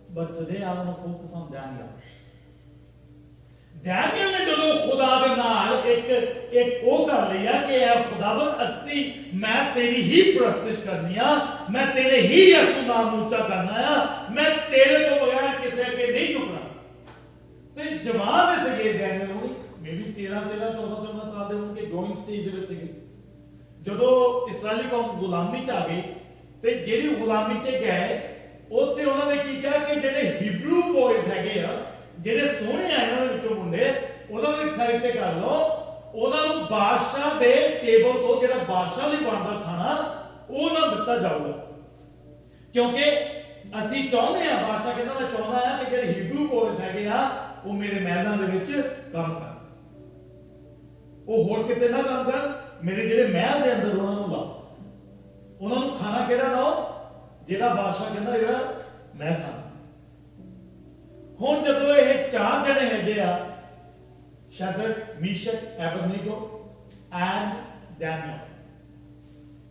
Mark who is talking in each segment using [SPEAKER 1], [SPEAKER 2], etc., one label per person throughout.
[SPEAKER 1] But today I want to focus on Daniel. Daniel ने जो खुदा दे नाल एक वो कर लिया कि यार खुदावन अस्सी मैं तेरी ही प्रस्तिश करनी आ, मैं तेरे ही यसु नाम ऊंचा करना आ, मैं तेरे तो बगैर किसी के नहीं झुकना। ते जवान दे सके डैनियल होनी मे भी 13 साल दे उनके ग्रोइंग स्टेज दे विच सके जदों इस्राएली कौम गुलामी च आ गई ते जेड़ी गुलामी च गए उत्थे उन्होंने की कहा कि जेडे हिब्रू बॉयज हैगे आ जेडे सोहने आ इन्हां दे विचों मुंडे उन्हां नूं एक साइड ते कर लो उन्हां नूं बादशाह दे टेबल तो जेड़ा बादशाह लई बनदा खाना ਉਹ ना दिता जाऊगा क्योंकि ਅਸੀਂ ਚਾਹੁੰਦੇ ਆ ਬਾਦਸ਼ਾਹ ਕਹਿੰਦਾ ਮੈਂ ਚਾਹੁੰਦਾ ਆ ਕਿ ਜਿਹੜੇ ਹੀਬਰੂ ਬॉयਜ਼ ਹੈਗੇ ਆ ਉਹ ਮੇਰੇ ਮਹਿਲਾਂ ਦੇ ਵਿੱਚ ਕੰਮ ਕਰਨ ਉਹ ਹੋਰ ਕਿਤੇ ਨਾ ਕੰਮ ਕਰਨ ਮੇਰੇ ਜਿਹੜੇ ਮਹਿਲ ਦੇ ਅੰਦਰ ਉਹਨਾਂ ਨੂੰ ਲਾਓ ਉਹਨਾਂ ਨੂੰ ਖਾਣਾ ਕਿਹੜਾ ਲਾਓ ਜਿਹੜਾ ਬਾਦਸ਼ਾਹ ਕਹਿੰਦਾ ਜਿਹੜਾ ਮੈਂ ਖਾਣਾ ਹੁਣ ਜਦੋਂ ਇਹ ਚਾਰ ਜਣੇ ਹੈਗੇ ਆ ਸ਼ਦਰਕ ਮੀਸ਼ਕ ਐਬਦਨੀਗੋ ਐਂਡ ਡੈਨੀਅਲ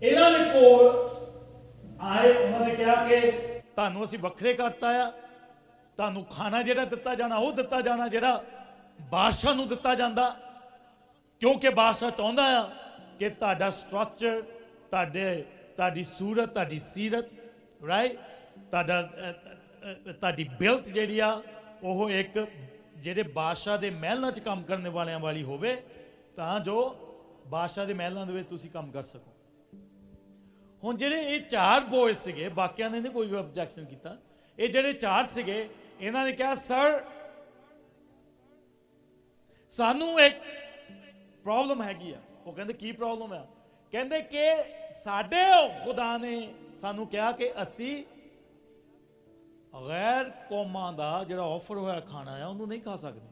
[SPEAKER 1] ਇਹਨਾਂ ਦੇ ਕੋਲ ਆਏ ਉਹਨਾਂ ਨੇ ਕਿਹਾ ਕਿ ਤੁਹਾਨੂੰ ਅਸੀਂ ਵੱਖਰੇ ਕਰਤਾ ਆ ਤੁਹਾਨੂੰ ਖਾਣਾ ਜਿਹੜਾ ਦਿੱਤਾ ਜਾਣਾ ਉਹ ਦਿੱਤਾ ਜਾਣਾ ਜਿਹੜਾ ਬਾਦਸ਼ਾਹ ਨੂੰ ਦਿੱਤਾ ਜਾਂਦਾ ਕਿਉਂਕਿ ਬਾਦਸ਼ਾਹ ਚਾਹੁੰਦਾ ਆ ਕਿ ਤੁਹਾਡਾ ਸਟਰਕਚਰ ਤੁਹਾਡੀ ਸੂਰਤ ਤੁਹਾਡੀ ਸੀਰਤ ਰਾਈਟ ਤੁਹਾਡੀ ਬਿਲਟ ਜਿਹੜੀ ਆ ਉਹ ਇੱਕ ਜਿਹੜੇ ਬਾਦਸ਼ਾਹ ਦੇ ਮਹਿਲਾਂ 'ਚ ਕੰਮ ਕਰਨ ਵਾਲਿਆਂ ਵਾਲੀ ਹੋਵੇ ਤਾਂ ਜੋ ਬਾਦਸ਼ਾਹ ਦੇ ਮਹਿਲਾਂ ਦੇ ਵਿੱਚ ਤੁਸੀਂ ਕੰਮ ਕਰ ਸਕੋ ਹੁਣ ਜਿਹੜੇ ਇਹ ਚਾਰ ਬॉयਜ਼ ਸੀਗੇ ਬਾਕੀਆਂ ਨੇ ਨਹੀਂ ਕੋਈ ਵੀ ਆਬਜੈਕਸ਼ਨ ਕੀਤਾ ਇਹ ਜਿਹੜੇ ਚਾਰ ਸੀਗੇ ਇਹਨਾਂ ਨੇ ਕਿਹਾ ਸਰ ਸਾਨੂੰ ਇੱਕ ਪ੍ਰੋਬਲਮ ਹੈਗੀ ਆ ਉਹ ਕਹਿੰਦੇ ਕੀ ਪ੍ਰੋਬਲਮ ਆ ਕਹਿੰਦੇ ਕਿ ਸਾਡੇ ਖੁਦਾ ਨੇ ਸਾਨੂੰ ਕਿਹਾ ਕਿ ਅਸੀਂ ਗੈਰ ਕੌਮਾਂ ਦਾ ਜਿਹੜਾ ਆਫਰ ਹੋਇਆ ਖਾਣਾ ਆ ਉਹਨੂੰ ਨਹੀਂ ਖਾ ਸਕਦੇ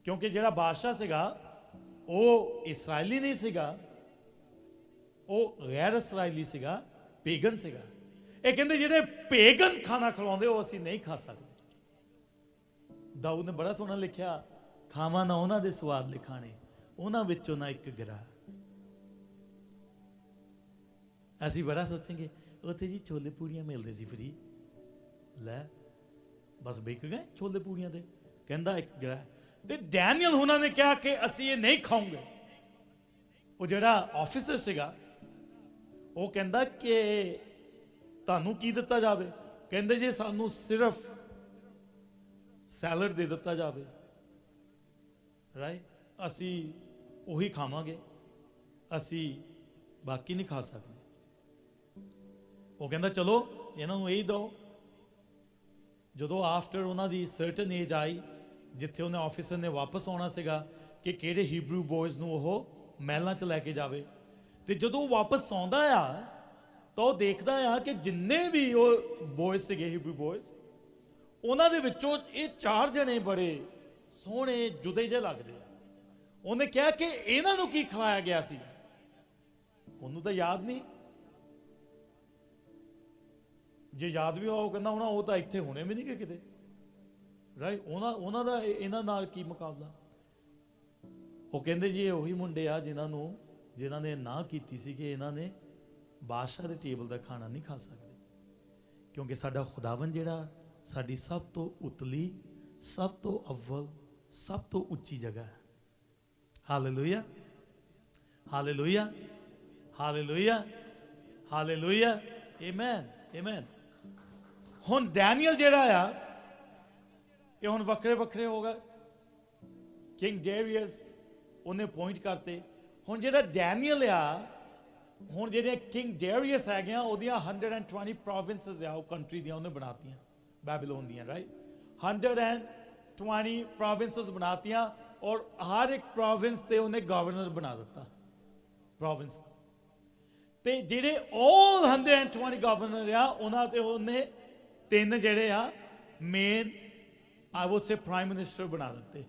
[SPEAKER 1] ਕਿਉਂਕਿ ਜਿਹੜਾ ਬਾਦਸ਼ਾਹ ਸੀਗਾ ਉਹ ਇਸਰਾਇਲੀ ਨਹੀਂ ਸੀਗਾ ਉਹ ਗੈਰ ਇਸਰਾਇਲੀ ਸੀਗਾ ਪੇਗਨ ਸੀਗਾ ਇਹ ਕਹਿੰਦੇ ਜਿਹੜੇ ਪੇਗਨ ਖਾਣਾ ਖਿਲਾਉਂਦੇ ਉਹ ਅਸੀਂ ਨਹੀਂ ਖਾ ਸਕਦੇ ਦਾਊਦ ਨੇ ਬੜਾ ਸੋਹਣਾ ਲਿਖਿਆ ਖਾਵਾਂ ਨਾ ਉਹਨਾਂ ਦੇ ਸਵਾਦ ਲਿਖਾਣੇ ਉਹਨਾਂ ਵਿੱਚੋਂ ਨਾ ਇੱਕ ਗਿਰਾ ਅਸੀਂ ਬੜਾ ਸੋਚਾਂਗੇ ਉੱਥੇ ਜੀ ਛੋਲੇ ਪੂੜੀਆਂ ਮਿਲਦੇ ਸੀ ਫਰੀ ਲੈ ਬਸ ਵਿਕ ਗਏ ਛੋਲੇ ਪੂੜੀਆਂ ਦੇ ਕਹਿੰਦਾ ਇੱਕ ਗਿਰਾ ਤੇ ਡੈਨੀਅਲ ਉਹਨਾਂ ਨੇ ਕਿਹਾ ਕਿ ਅਸੀਂ ਇਹ ਨਹੀਂ ਖਾਵਾਂਗੇ ਉਹ ਜਿਹੜਾ ਆਫੀਸਰ ਸੀਗਾ ਉਹ ਕਹਿੰਦਾ ਕਿ ਤੁਹਾਨੂੰ ਕੀ ਦਿੱਤਾ ਜਾਵੇ ਕਹਿੰਦੇ ਜੇ ਸਾਨੂੰ ਸਿਰਫ ਸੈਲਡ ਦੇ ਦਿੱਤਾ ਜਾਵੇ ਰਾਈਟ ਅਸੀਂ ਉਹੀ ਖਾਵਾਂਗੇ ਅਸੀਂ ਬਾਕੀ ਨਹੀਂ ਖਾ ਸਕਦੇ ਉਹ ਕਹਿੰਦਾ ਚਲੋ ਇਹਨਾਂ ਨੂੰ ਇਹੀ ਦਿਓ ਜਦੋਂ ਆਫਟਰ ਉਹਨਾਂ ਦੀ ਸਰਟਨ ਏਜ ਆਈ ਜਿੱਥੇ ਉਹਨੇ ਆਫਿਸਰ ਨੇ ਵਾਪਸ ਆਉਣਾ ਸੀਗਾ ਕਿ ਕਿਹੜੇ ਹੀਬਰੂ ਬॉयਜ਼ ਨੂੰ ਉਹ ਮਹਿਲਾਂ 'ਚ ਲੈ ਕੇ ਜਾਵੇ ਤੇ ਜਦੋਂ ਉਹ ਵਾਪਸ ਆਉਂਦਾ ਆ ਤਾਂ ਉਹ ਦੇਖਦਾ ਆ ਕਿ ਜਿੰਨੇ ਵੀ ਉਹ ਬॉयਜ਼ ਸੀਗੇ ਹੀਬਰੂ ਬॉयਜ਼ ਉਹਨਾਂ ਦੇ ਵਿੱਚੋਂ ਇਹ ਚਾਰ ਜਣੇ ਬੜੇ ਸੋਹਣੇ ਜੁਦੇ ਜਿਹੇ ਲੱਗਦੇ ਆ ਉਹਨੇ ਕਿਹਾ ਕਿ ਇਹਨਾਂ ਨੂੰ ਕੀ ਖਿਲਾਇਆ ਗਿਆ ਸੀ ਉਹਨੂੰ ਤਾਂ ਯਾਦ ਨਹੀਂ ਜੇ ਯਾਦ ਵੀ ਹੋਇਆ ਉਹ ਕਹਿੰਦਾ ਹੋਣਾ ਉਹ ਤਾਂ ਇੱਥੇ ਹੋਣੇ ਵੀ ਨਹੀਂ ਕਿ ਕਿਤੇ ਰਾਈਟ ਉਹਨਾਂ ਦਾ ਇਹਨਾਂ ਨਾਲ ਕੀ ਮੁਕਾਬਲਾ ਉਹ ਕਹਿੰਦੇ ਜੀ ਇਹ ਉਹੀ ਮੁੰਡੇ ਆ ਜਿਨ੍ਹਾਂ ਨੇ ਨਾ ਕੀਤੀ ਸੀ ਕਿ ਇਹਨਾਂ ਨੇ ਬਾਦਸ਼ਾਹ ਦੇ ਟੇਬਲ ਦਾ ਖਾਣਾ ਨਹੀਂ ਖਾ ਸਕਦੇ ਕਿਉਂਕਿ ਸਾਡਾ ਖੁਦਾਵੰ ਜਿਹੜਾ ਸਾਡੀ ਸਭ ਤੋਂ ਉਤਲੀ ਸਭ ਤੋਂ ਅਵਲ ਸਭ ਤੋਂ ਉੱਚੀ ਜਗ੍ਹਾ ਹੈ hallelujah hallelujah hallelujah hallelujah amen amen ਹੁਣ ਡੈਨੀਅਲ ਜਿਹੜਾ ਆ ਇਹ ਹੁਣ ਵੱਖਰੇ ਵੱਖਰੇ ਹੋ ਗਏ ਕਿੰਗ ਡੇਰੀਅਸ ਉਹਨੇ ਪੁਆਇੰਟ ਕਰਤੇ ਹੁਣ ਜਿਹੜਾ ਡੈਨੀਅਲ ਆ ਹੁਣ ਜਿਹੜੇ ਕਿੰਗ ਡੇਰੀਅਸ ਹੈਗੇ ਆ ਉਹਦੀਆਂ 120 ਪ੍ਰੋਵਿੰਸਸ ਆ ਉਹ ਕੰਟਰੀ ਦੀਆਂ ਉਹਨੇ ਬਣਾਤੀਆਂ ਬੈਬੀਲੋਨ ਦੀਆਂ ਰਾਈਟ 120 ਪ੍ਰੋਵਿੰਸਸ ਬਣਾਤੀਆਂ ਔਰ ਹਰ ਇੱਕ ਪ੍ਰੋਵਿੰਸ ਤੇ ਉਹਨੇ ਗਵਰਨਰ ਬਣਾ ਦਿੱਤਾ ਪ੍ਰੋਵਿੰਸ ਤੇ ਜਿਹੜੇ ਆਲ 120 ਗਵਰਨਰ ਆ ਉਹਨਾਂ ਤੇ ਉਹਨੇ ਤਿੰਨ ਜਿਹੜੇ ਆ ਮੇਨ ਆਈ ਵੁੱਡ ਸੇ ਪ੍ਰਾਈਮ ਮਿਨਿਸਟਰ ਬਣਾ ਦਿੱਤੇ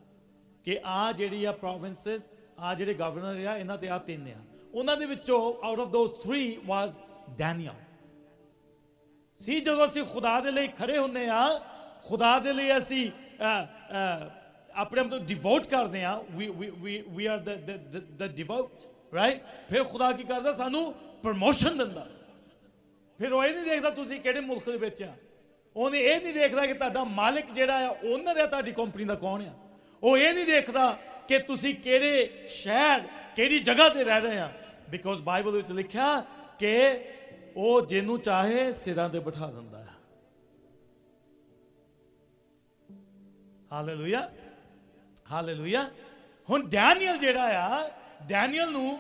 [SPEAKER 1] ਕਿ ਆ ਜਿਹੜੀ ਆ ਪ੍ਰੋਵਿੰਸਸ ਆ ਜਿਹੜੇ ਗਵਰਨਰ ਆ ਇਹਨਾਂ ਤੇ ਆ ਤਿੰਨ ਆ ਉਹਨਾਂ ਦੇ ਵਿੱਚੋਂ out of those 3 was Daniel ਸੀ ਜਦੋਂ ਅਸੀਂ ਖੁਦਾ ਦੇ ਲਈ ਖੜੇ ਹੁੰਦੇ ਆ ਖੁਦਾ ਦੇ ਲਈ ਅਸੀਂ ਆਪਣੇ ਆਪ ਨੂੰ ਡਿਵੋਟ ਕਰਦੇ ਆ we are the devote right ਫਿਰ ਖੁਦਾ ਕੀ ਕਰਦਾ ਸਾਨੂੰ ਪ੍ਰਮੋਸ਼ਨ ਦਿੰਦਾ ਫਿਰ ਉਹ ਇਹ ਨਹੀਂ ਦੇਖਦਾ ਤੁਸੀਂ ਕਿਹੜੇ ਮੁਲਕ ਦੇ ਵਿੱਚ ਆ, ਉਹਨੇ ਇਹ ਨਹੀਂ ਦੇਖਦਾ ਕਿ ਤੁਹਾਡਾ ਮਾਲਿਕ ਜਿਹੜਾ ਆ ਓਨਰ ਆ ਤੁਹਾਡੀ ਕੰਪਨੀ ਦਾ ਕੌਣ ਆ, ਉਹ ਇਹ ਨਹੀਂ ਦੇਖਦਾ ਕਿ ਤੁਸੀਂ ਕਿਹੜੇ ਸ਼ਹਿਰ ਕਿਹੜੀ ਜਗ੍ਹਾ ਤੇ ਰਹਿ ਰਹੇ ਆ। ਬਿਕੋਜ਼ ਬਾਈਬਲ ਵਿੱਚ ਲਿਖਿਆ ਕਿ ਉਹ ਜਿਹਨੂੰ ਚਾਹੇ ਸਿਰਾਂ ਤੇ ਬਿਠਾ ਦਿੰਦਾ ਹੈ। Hallelujah, hallelujah. ਹੁਣ ਡੈਨੀਅਲ ਜਿਹੜਾ ਆ, ਡੈਨੀਅਲ ਨੂੰ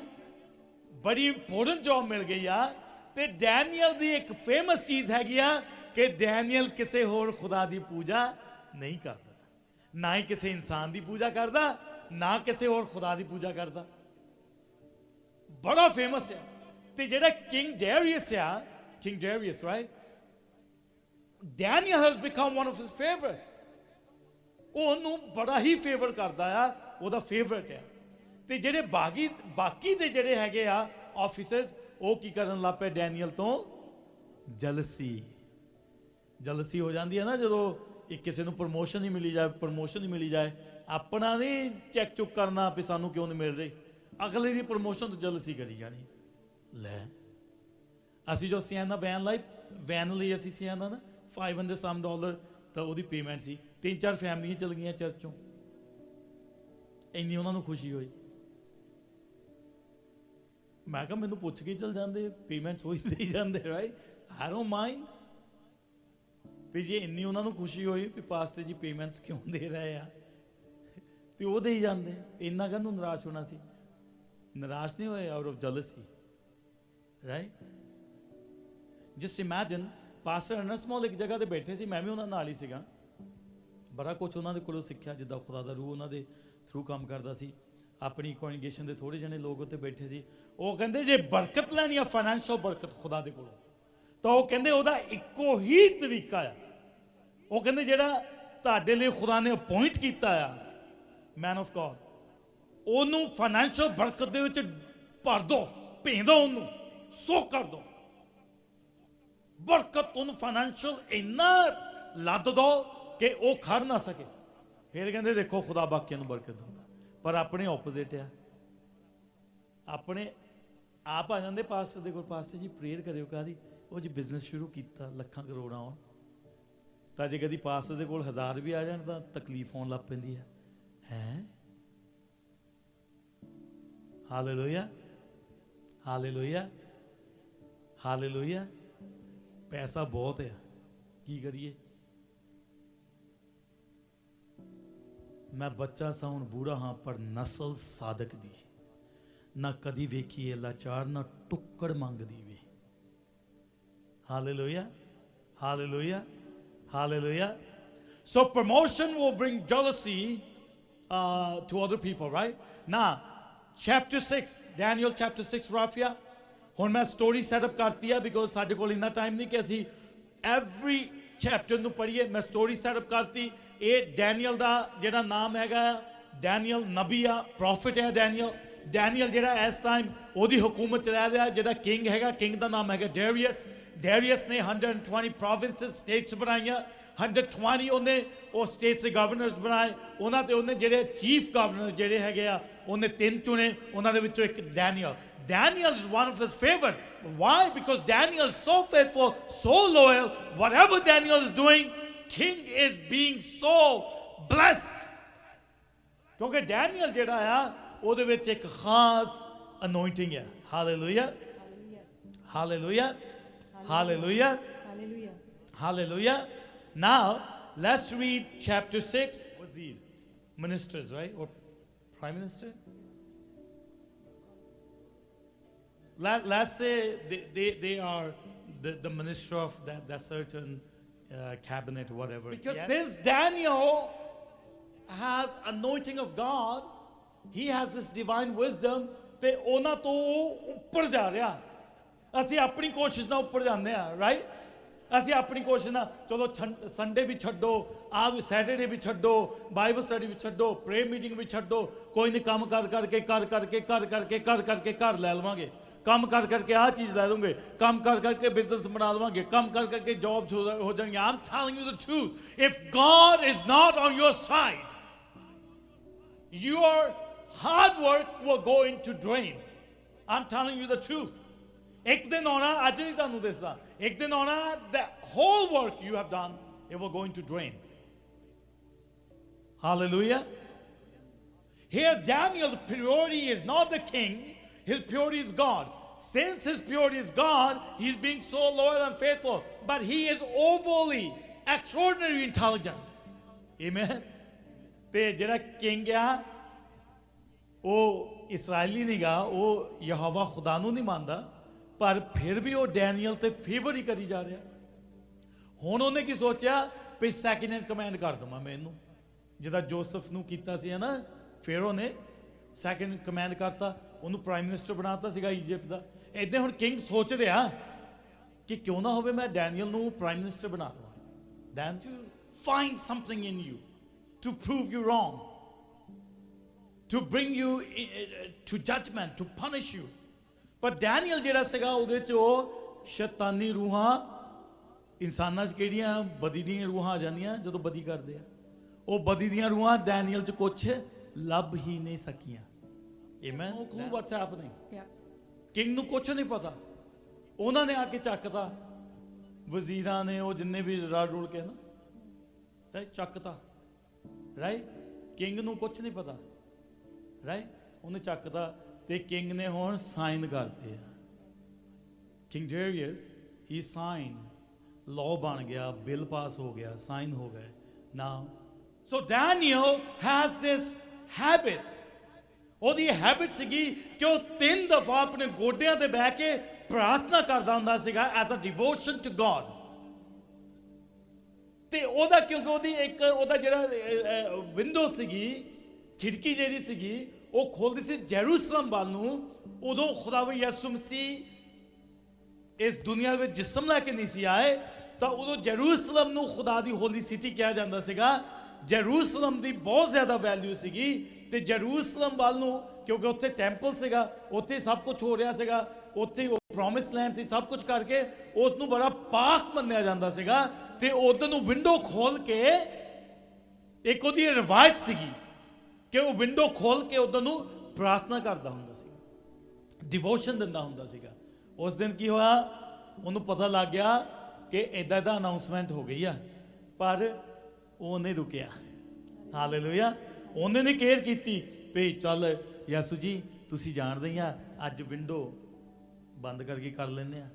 [SPEAKER 1] ਬੜੀ ਇੰਪੋਰਟੈਂਟ ਜੌਬ ਮਿਲ ਗਈ ਆ, ਤੇ ਡੈਨੀਅਲ ਦੀ ਇੱਕ ਫੇਮਸ ਚੀਜ਼ ਹੈਗੀ ਆ ਕਿ ਡੈਨੀਅਲ ਕਿਸੇ ਹੋਰ ਖੁਦਾ ਦੀ ਪੂਜਾ ਨਹੀਂ ਕਰਦਾ, ਨਾ ਹੀ ਕਿਸੇ ਇਨਸਾਨ ਦੀ ਪੂਜਾ ਕਰਦਾ, ਨਾ ਕਿਸੇ ਹੋਰ ਖੁਦਾ ਦੀ ਪੂਜਾ ਕਰਦਾ। ਬੜਾ ਫੇਮਸ ਹੈ। ਤੇ ਜਿਹੜਾ ਕਿੰਗ ਡੈਰੀਅਸ ਆ, King Darius, right, Daniel has become one of his favourite. ਉਹਨੂੰ ਬੜਾ ਹੀ ਫੇਵਰ ਕਰਦਾ ਆ, ਉਹਦਾ ਫੇਵਰਿਟ ਆ। ਤੇ ਜਿਹੜੇ ਬਾਕੀ ਦੇ ਜਿਹੜੇ ਹੈਗੇ ਆ ਆਫਿਸਰਸ, ਉਹ ਕੀ ਕਰਨ ਲੱਗ ਪਏ, ਡੈਨੀਅਲ ਤੋਂ ਜਲਸੀ ਹੋ ਜਾਂਦੀ ਹੈ ਨਾ, ਜਦੋਂ ਇੱਕ ਕਿਸੇ ਨੂੰ ਪ੍ਰਮੋਸ਼ਨ ਹੀ ਮਿਲੀ ਜਾਏ, ਆਪਣਾ ਨਹੀਂ ਚੈੱਕ ਚੁੱਕ ਕਰਨਾ ਵੀ ਸਾਨੂੰ ਕਿਉਂ ਨਹੀਂ ਮਿਲ ਰਹੀ, ਅਗਲੇ ਦੀ ਪ੍ਰਮੋਸ਼ਨ ਤੋਂ ਜਲਸੀ ਕਰੀ ਜਾਣੀ। ਲੈ, ਅਸੀਂ ਜੋ ਸਿਆਣਾ ਵੈਨ ਲਈ ਅਸੀਂ ਸਿਆਣਾ ਨਾ $500 ਤਾਂ ਉਹਦੀ ਪੇਮੈਂਟ ਸੀ, 3-4 ਫੈਮਲੀਆਂ ਚਲ ਗਈਆਂ ਚਰਚੋਂ, ਇੰਨੀ ਉਹਨਾਂ ਨੂੰ ਖੁਸ਼ੀ ਹੋਈ। ਮੈਂ ਕਿਹਾ ਮੈਨੂੰ ਪੁੱਛ ਕੇ ਚਲ ਜਾਂਦੇ, ਪੇਮੈਂਟ ਉਹੀ ਦੇਈ ਜਾਂਦੇ, ਰਾਈਟ, ਆਈ ਡੋਂਟ ਮਾਈਂਡ। ਵੀ ਜੇ ਇੰਨੀ ਉਹਨਾਂ ਨੂੰ ਖੁਸ਼ੀ ਹੋਈ ਵੀ ਪਾਸਟਰ ਜੀ ਪੇਮੈਂਟਸ ਕਿਉਂ ਦੇ ਰਹੇ ਆ, ਤੇ ਉਹ ਦੇਈ ਜਾਂਦੇ, ਇੰਨਾ ਕਾਹਨੂੰ ਨਿਰਾਸ਼ ਹੋਣਾ ਸੀ। ਨਿਰਾਸ਼ ਨਹੀਂ ਹੋਏ, out of jealousy, right. Just imagine, pastor ਅਨਸਮੋਲ ਇੱਕ ਜਗ੍ਹਾ ਤੇ ਬੈਠੇ ਸੀ, ਮੈਂ ਵੀ ਉਹਨਾਂ ਨਾਲ ਹੀ ਸੀਗਾ, ਬੜਾ ਕੁਛ ਉਹਨਾਂ ਦੇ ਕੋਲੋਂ ਸਿੱਖਿਆ, ਜਿੱਦਾਂ ਖੁਦਾ ਦਾ ਰੂਹ ਉਹਨਾਂ ਦੇ ਥਰੂ ਕੰਮ ਕਰਦਾ ਸੀ। ਆਪਣੀ ਕੌਂਗ੍ਰੈਗੇਸ਼ਨ ਦੇ ਥੋੜੇ ਜਣੇ ਲੋਕ ਉੱਤੇ ਬੈਠੇ ਸੀ, ਉਹ ਕਹਿੰਦੇ ਜੇ ਬਰਕਤ ਲੈਣੀ ਆ, ਫਾਈਨੈਂਸ਼ੀਅਲ ਬਰਕਤ ਖੁਦਾ ਦੇ ਕੋਲੋਂ, ਤਾਂ ਉਹ ਕਹਿੰਦੇ ਉਹਦਾ ਇੱਕੋ ਹੀ ਤਰੀਕਾ ਆ। ਉਹ ਕਹਿੰਦੇ ਜਿਹੜਾ ਤੁਹਾਡੇ ਲਈ ਖੁਦਾ ਨੇ ਅਪਾਇੰਟ ਕੀਤਾ ਆ, ਮੈਨ ਆਫ ਗॉड, ਉਹਨੂੰ ਫਾਈਨੈਂਸ਼ੀਅਲ ਬਰਕਤ ਦੇ ਵਿੱਚ ਭਰ ਦੋ, ਭੇਜ ਦੋ, ਉਹਨੂੰ ਸੋਕ ਕਰ ਦੋ, ਬਰਕਤ ਉਹਨੂੰ ਫਾਈਨੈਂਸ਼ੀਅਲ ਇੰਨਾ ਲੱਦ ਦੋ ਕਿ ਉਹ ਖੜ ਨਾ ਸਕੇ। ਫਿਰ ਕਹਿੰਦੇ ਦੇਖੋ ਖੁਦਾ ਬਾਕੀਆਂ ਨੂੰ ਬਰਕਤ ਦਿੰਦਾ, ਪਰ ਆਪਣੇ ਆਪੋਜ਼ਿਟ ਆ। ਆਪਣੇ ਆਪ ਆ ਜਾਂਦੇ ਪਾਸਟਰ ਦੇ ਕੋਲ, ਪਾਸਟਰ ਜੀ ਪ੍ਰੇਅਰ ਕਰਿਓ, ਕਾਹਦੀ, ਉਹ ਜੀ ਬਿਜ਼ਨਸ ਸ਼ੁਰੂ ਕੀਤਾ, ਲੱਖਾਂ ਕਰੋੜਾਂ ਆਉਣ। ਤਾਂ ਜੇ ਕਦੀ ਪਾਸਟਰ ਦੇ ਕੋਲ 1000 ਵੀ ਆ ਜਾਣ ਤਾਂ ਤਕਲੀਫ ਹੋਣ ਲੱਗ ਪੈਂਦੀ ਹੈ। Hallelujah, hallelujah, hallelujah. ਪੈਸਾ ਬਹੁਤ ਆ, ਕੀ ਕਰੀਏ। ਮੈਂ ਬੱਚਾ ਸਾਂ ਹੁਣ ਬੂੜਾ ਹਾਂ, ਪਰ ਨਸਲ ਸਾਦਕ ਦੀ ਨਾ ਕਦੀ ਵੇਖੀਏ ਲਾਚਾਰ, ਨਾ ਟੁੱਕੜ ਮੰਗਦੀ ਵੇ। Hallelujah, hallelujah, hallelujah. So promotion will bring jealousy to other people, right? Now, chapter 6, Daniel chapter 6, Rafia. ਹੁਣ ਮੈਂ ਸਟੋਰੀ ਸੈਟਅਪ ਕਰਤੀ ਆ, ਬਿਕੋਜ਼ ਸਾਡੇ ਕੋਲ ਇੰਨਾ ਟਾਈਮ ਨਹੀਂ ਕਿ ਅਸੀਂ ਐਵਰੀ ਚੈਪਟਰ ਨੂੰ ਪੜ੍ਹੀਏ। ਮੈਂ ਸਟੋਰੀ ਸੈਟਅਪ ਕਰਤੀ। ਇਹ ਡੈਨੀਅਲ ਦਾ ਜਿਹੜਾ ਨਾਮ ਹੈਗਾ, ਡੈਨੀਅਲ ਨਬੀ ਆ, ਪ੍ਰੋਫਿਟ ਹੈ ਡੈਨੀਅਲ। ਡੈਨੀਅਲ ਜਿਹੜਾ ਇਸ ਟਾਈਮ ਉਹਦੀ ਹਕੂਮਤ ਚ ਰਹਿ ਰਿਹਾ, ਜਿਹੜਾ ਕਿੰਗ ਹੈਗਾ, ਕਿੰਗ ਦਾ ਨਾਮ ਹੈਗਾ ਡੈਰੀਅਸ। ਡੈਰੀਅਸ ਨੇ 120 ਪ੍ਰੋਵਿੰਸਸ, ਸਟੇਟਸ ਬਣਾਈਆਂ। 120 ਉਹਨੇ ਉਹ ਸਟੇਟਸ ਦੇ ਗਵਰਨਰਸ ਬਣਾਏ। ਉਹਨਾਂ ਤੇ ਉਹਨੇ ਜਿਹੜੇ ਚੀਫ ਗਵਰਨਰ ਜਿਹੜੇ ਹੈਗੇ ਆ, ਉਹਨੇ 3 ਚੁਣੇ, ਉਹਨਾਂ ਦੇ ਵਿੱਚੋਂ ਇੱਕ Daniel. Daniel is one of his favorite. Why? Because Daniel is so faithful, so loyal. Whatever Daniel is doing, king is being so blessed. ਕਿਉਂਕਿ ਡੈਨੀਅਲ ਜਿਹੜਾ ਆ ਉਹਦੇ ਵਿੱਚ ਇੱਕ ਖਾਸ ਅਨੋਇੰਟਿੰਗ ਹੈ। Hallelujah, hallelujah, hallelujah, hallelujah. Now let's read chapter 6. Wazir, ministers, right? Or prime minister? Let's say they are the minister of that certain cabinet, whatever. Because since Daniel has anointing of God, he has this divine wisdom, ਤੇ ਉਹਨਾਂ ਤੋਂ ਉੱਪਰ ਜਾ ਰਿਹਾ। ਅਸੀਂ ਆਪਣੀ ਕੋਸ਼ਿਸ਼ ਨਾਲ ਉੱਪਰ ਜਾਂਦੇ ਆ, ਰਾਈਟ। ਅਸੀਂ ਆਪਣੀ ਕੋਸ਼ਿਸ਼ ਨਾਲ ਚਲੋ ਸੰਡੇ ਵੀ ਛੱਡੋ, ਆ ਵੀ ਸੈਟਰਡੇ ਵੀ ਛੱਡੋ, ਬਾਈਬਲ ਸਟੱਡੀ ਵੀ ਛੱਡੋ, ਪ੍ਰੇ ਮੀਟਿੰਗ ਵੀ ਛੱਡੋ, ਕੋਈ ਨਹੀਂ ਕੰਮ ਕਰਕੇ ਘਰ ਲੈ ਲਵਾਂਗੇ, ਕੰਮ ਕਰਕੇ ਆਹ ਚੀਜ਼ ਲੈ ਲਵਾਂਗੇ, ਕੰਮ ਕਰਕੇ ਬਿਜ਼ਨਸ ਬਣਾ ਲਵਾਂਗੇ, ਕੰਮ ਕਰਕੇ ਜੌਬਸ ਹੋ ਜਾਣਗੇ। I'm telling you the truth. If God is not on your side, your hard work will go into drain. I'm telling you the truth. ਇੱਕ ਦਿਨ ਆਉਣਾ, ਅੱਜ ਨਹੀਂ ਤੁਹਾਨੂੰ ਦੱਸਦਾ, ਇੱਕ ਦਿਨ ਆਉਣਾ, the whole work you have done, it will going to drain. Hallelujah. Here Daniel's priority is not the king, his priority is God. Since his priority is God, he's being so loyal and faithful, but he is overly extraordinarily intelligent. Amen. ਤੇ ਜਿਹੜਾ king ਆ ਉਹ Israeli ਨਹੀਂਗਾ, ਉਹ ਯਹੋਵਾ ਖੁਦਾ ਨੂੰ ਨਹੀਂ ਮੰਨਦਾ, ਪਰ ਫਿਰ ਵੀ ਉਹ ਡੈਨੀਅਲ ਤੇ ਫੇਵਰ ਹੀ ਕਰੀ ਜਾ ਰਿਹਾ। ਹੁਣ ਉਹਨੇ ਕੀ ਸੋਚਿਆ ਵੀ ਸੈਕਿੰਡ ਹੈਂਡ ਕਮਾਂਡ ਕਰ ਦਵਾਂ ਮੈਂ ਇਹਨੂੰ, ਜਿੱਦਾਂ ਜੋਸਫ ਨੂੰ ਕੀਤਾ ਸੀ ਨਾ, ਫਿਰ ਉਹਨੇ ਸੈਕਿੰਡ ਕਮਾਂਡ ਕਰਤਾ, ਉਹਨੂੰ ਪ੍ਰਾਈਮ ਮਿਨਿਸਟਰ ਬਣਾਤਾ ਸੀਗਾ ਈਜਿਪਟ ਦਾ। ਇੱਦਾਂ ਹੁਣ ਕਿੰਗ ਸੋਚ ਰਿਹਾ ਕਿ ਕਿਉਂ ਨਾ ਹੋਵੇ ਮੈਂ ਡੈਨੀਅਲ ਨੂੰ ਪ੍ਰਾਈਮ ਮਿਨਿਸਟਰ ਬਣਾ ਦਵਾਂ। Then to find something in you to prove you wrong, to bring you to judgment, to punish you. But Daniel ਜਿਹੜਾ ਸੀਗਾ ਉਹਦੇ ਚ ਉਹ ਸ਼ੈਤਾਨੀ ਰੂਹਾਂ, ਇਨਸਾਨਾਂ 'ਚ ਕਿਹੜੀਆਂ ਬਦੀ ਦੀਆਂ ਰੂਹਾਂ ਆ ਜਾਂਦੀਆਂ ਜਦੋਂ ਬਦੀ ਕਰਦੇ ਆ, ਉਹ ਬਦੀ ਦੀਆਂ ਰੂਹਾਂ ਡੈਨੀਅਲ 'ਚ ਕੁਛ ਲੱਭ ਹੀ ਨਹੀਂ ਸਕੀਆਂ। Amen. No clue what's happening. Yeah. King ਨੂੰ ਕੁਛ ਨਹੀਂ ਪਤਾ, ਉਹਨਾਂ ਨੇ ਆ ਕੇ ਚੱਕਤਾ, ਵਜ਼ੀਰਾਂ ਨੇ ਉਹ ਜਿੰਨੇ ਵੀ ਰਲ ਰੁਲ ਕੇ ਨਾ ਚੱਕਤਾ, ਰਾਈਟ। ਕਿੰਗ ਨੂੰ ਕੁਛ ਨਹੀਂ ਪਤਾ, ਰਾਈਟ। ਉਹਨੇ ਚੱਕਦਾ ਤੇ ਕਿੰਗ ਨੇ ਹੁਣ ਸਾਈਨ ਕਰਤੇ ਆ। ਕਿੰਗ ਡੇਰੀਅਸ ਹੀ ਸਾਈਨ, ਲਾਅ ਬਣ ਗਿਆ, ਬਿੱਲ ਪਾਸ ਹੋ ਗਿਆ, ਸਾਈਨ ਹੋ ਗਏ। ਨਾਓ ਸੋ ਡੈਨੀਅਲ ਹੈਜ਼ ਦਿਸ ਹੈਬਿਟ, ਉਹਦੀ ਹੈਬਿਟ ਸੀਗੀ ਕਿ ਉਹ 3 ਦਫਾ ਆਪਣੇ ਗੋਡਿਆਂ ਤੇ ਬਹਿ ਕੇ ਪ੍ਰਾਰਥਨਾ ਕਰਦਾ ਹੁੰਦਾ ਸੀਗਾ as a devotion to God. ਤੇ ਉਹਦਾ ਕਿਉਂਕਿ ਉਹਦੀ ਇੱਕ ਉਹਦਾ ਜਿਹੜਾ ਵਿੰਡੋ ਸੀਗੀ, ਖਿੜਕੀ ਜਿਹੜੀ ਸੀਗੀ, ਉਹ ਖੋਲਦੀ ਸੀ ਜੈਰੂਸਲਮ ਵੱਲ ਨੂੰ। ਉਦੋਂ ਖੁਦਾਵੰਦ ਯਿਸੂ ਮਸੀਹ ਇਸ ਦੁਨੀਆ ਵਿੱਚ ਜਿਸਮ ਲੈ ਕੇ ਨਹੀਂ ਸੀ ਆਏ, ਤਾਂ ਉਦੋਂ ਜੈਰੂਸਲਮ ਨੂੰ ਖੁਦਾ ਦੀ ਹੋਲੀ ਸਿਟੀ ਕਿਹਾ ਜਾਂਦਾ ਸੀਗਾ। ਜੈਰੂਸਲਮ ਦੀ ਬਹੁਤ ਜ਼ਿਆਦਾ ਵੈਲਿਊ ਸੀਗੀ, ਤੇ ਜੈਰੂਸਲਮ ਵੱਲ ਨੂੰ ਕਿਉਂਕਿ ਉੱਥੇ ਟੈਂਪਲ ਸੀਗਾ, ਉੱਥੇ ਸਭ ਕੁਝ ਹੋ ਰਿਹਾ ਸੀਗਾ, ਉੱਥੇ ਉਹ ਪ੍ਰੋਮਿਸ ਲੈਂਡ ਸੀ, ਸਭ ਕੁਝ ਕਰਕੇ ਉਸ ਨੂੰ ਬੜਾ ਪਾਕ ਮੰਨਿਆ ਜਾਂਦਾ ਸੀਗਾ। ਤੇ ਉਧਰ ਨੂੰ ਵਿੰਡੋ ਖੋਲ ਕੇ, ਇੱਕ ਉਹਦੀ ਰਵਾਇਤ ਸੀਗੀ ਕਿ ਉਹ ਵਿੰਡੋ ਖੋਲ ਕੇ ਉਧਰ ਨੂੰ ਪ੍ਰਾਰਥਨਾ ਕਰਦਾ ਹੁੰਦਾ ਸੀ, ਡਿਵੋਸ਼ਨ ਦਿੰਦਾ ਹੁੰਦਾ ਸੀਗਾ। ਉਸ ਦਿਨ ਕੀ ਹੋਇਆ, ਉਹਨੂੰ ਪਤਾ ਲੱਗ ਗਿਆ ਕਿ ਇੱਦਾਂ ਦਾ ਅਨਾਉਂਸਮੈਂਟ ਹੋ ਗਈ ਆ, ਪਰ ਉਹ ਨਹੀਂ ਰੁਕਿਆ। ਹਾਲੇਲੂਇਆ। ਉਹਨੇ ਨਹੀਂ ਕੇਅਰ ਕੀਤੀ ਵੀ ਚੱਲ ਯਿਸੂ ਜੀ ਤੁਸੀਂ ਜਾਣਦੇ ਆ, ਅੱਜ ਵਿੰਡੋ ਬੰਦ ਕਰਕੇ ਕਰ ਲੈਂਦੇ ਆ।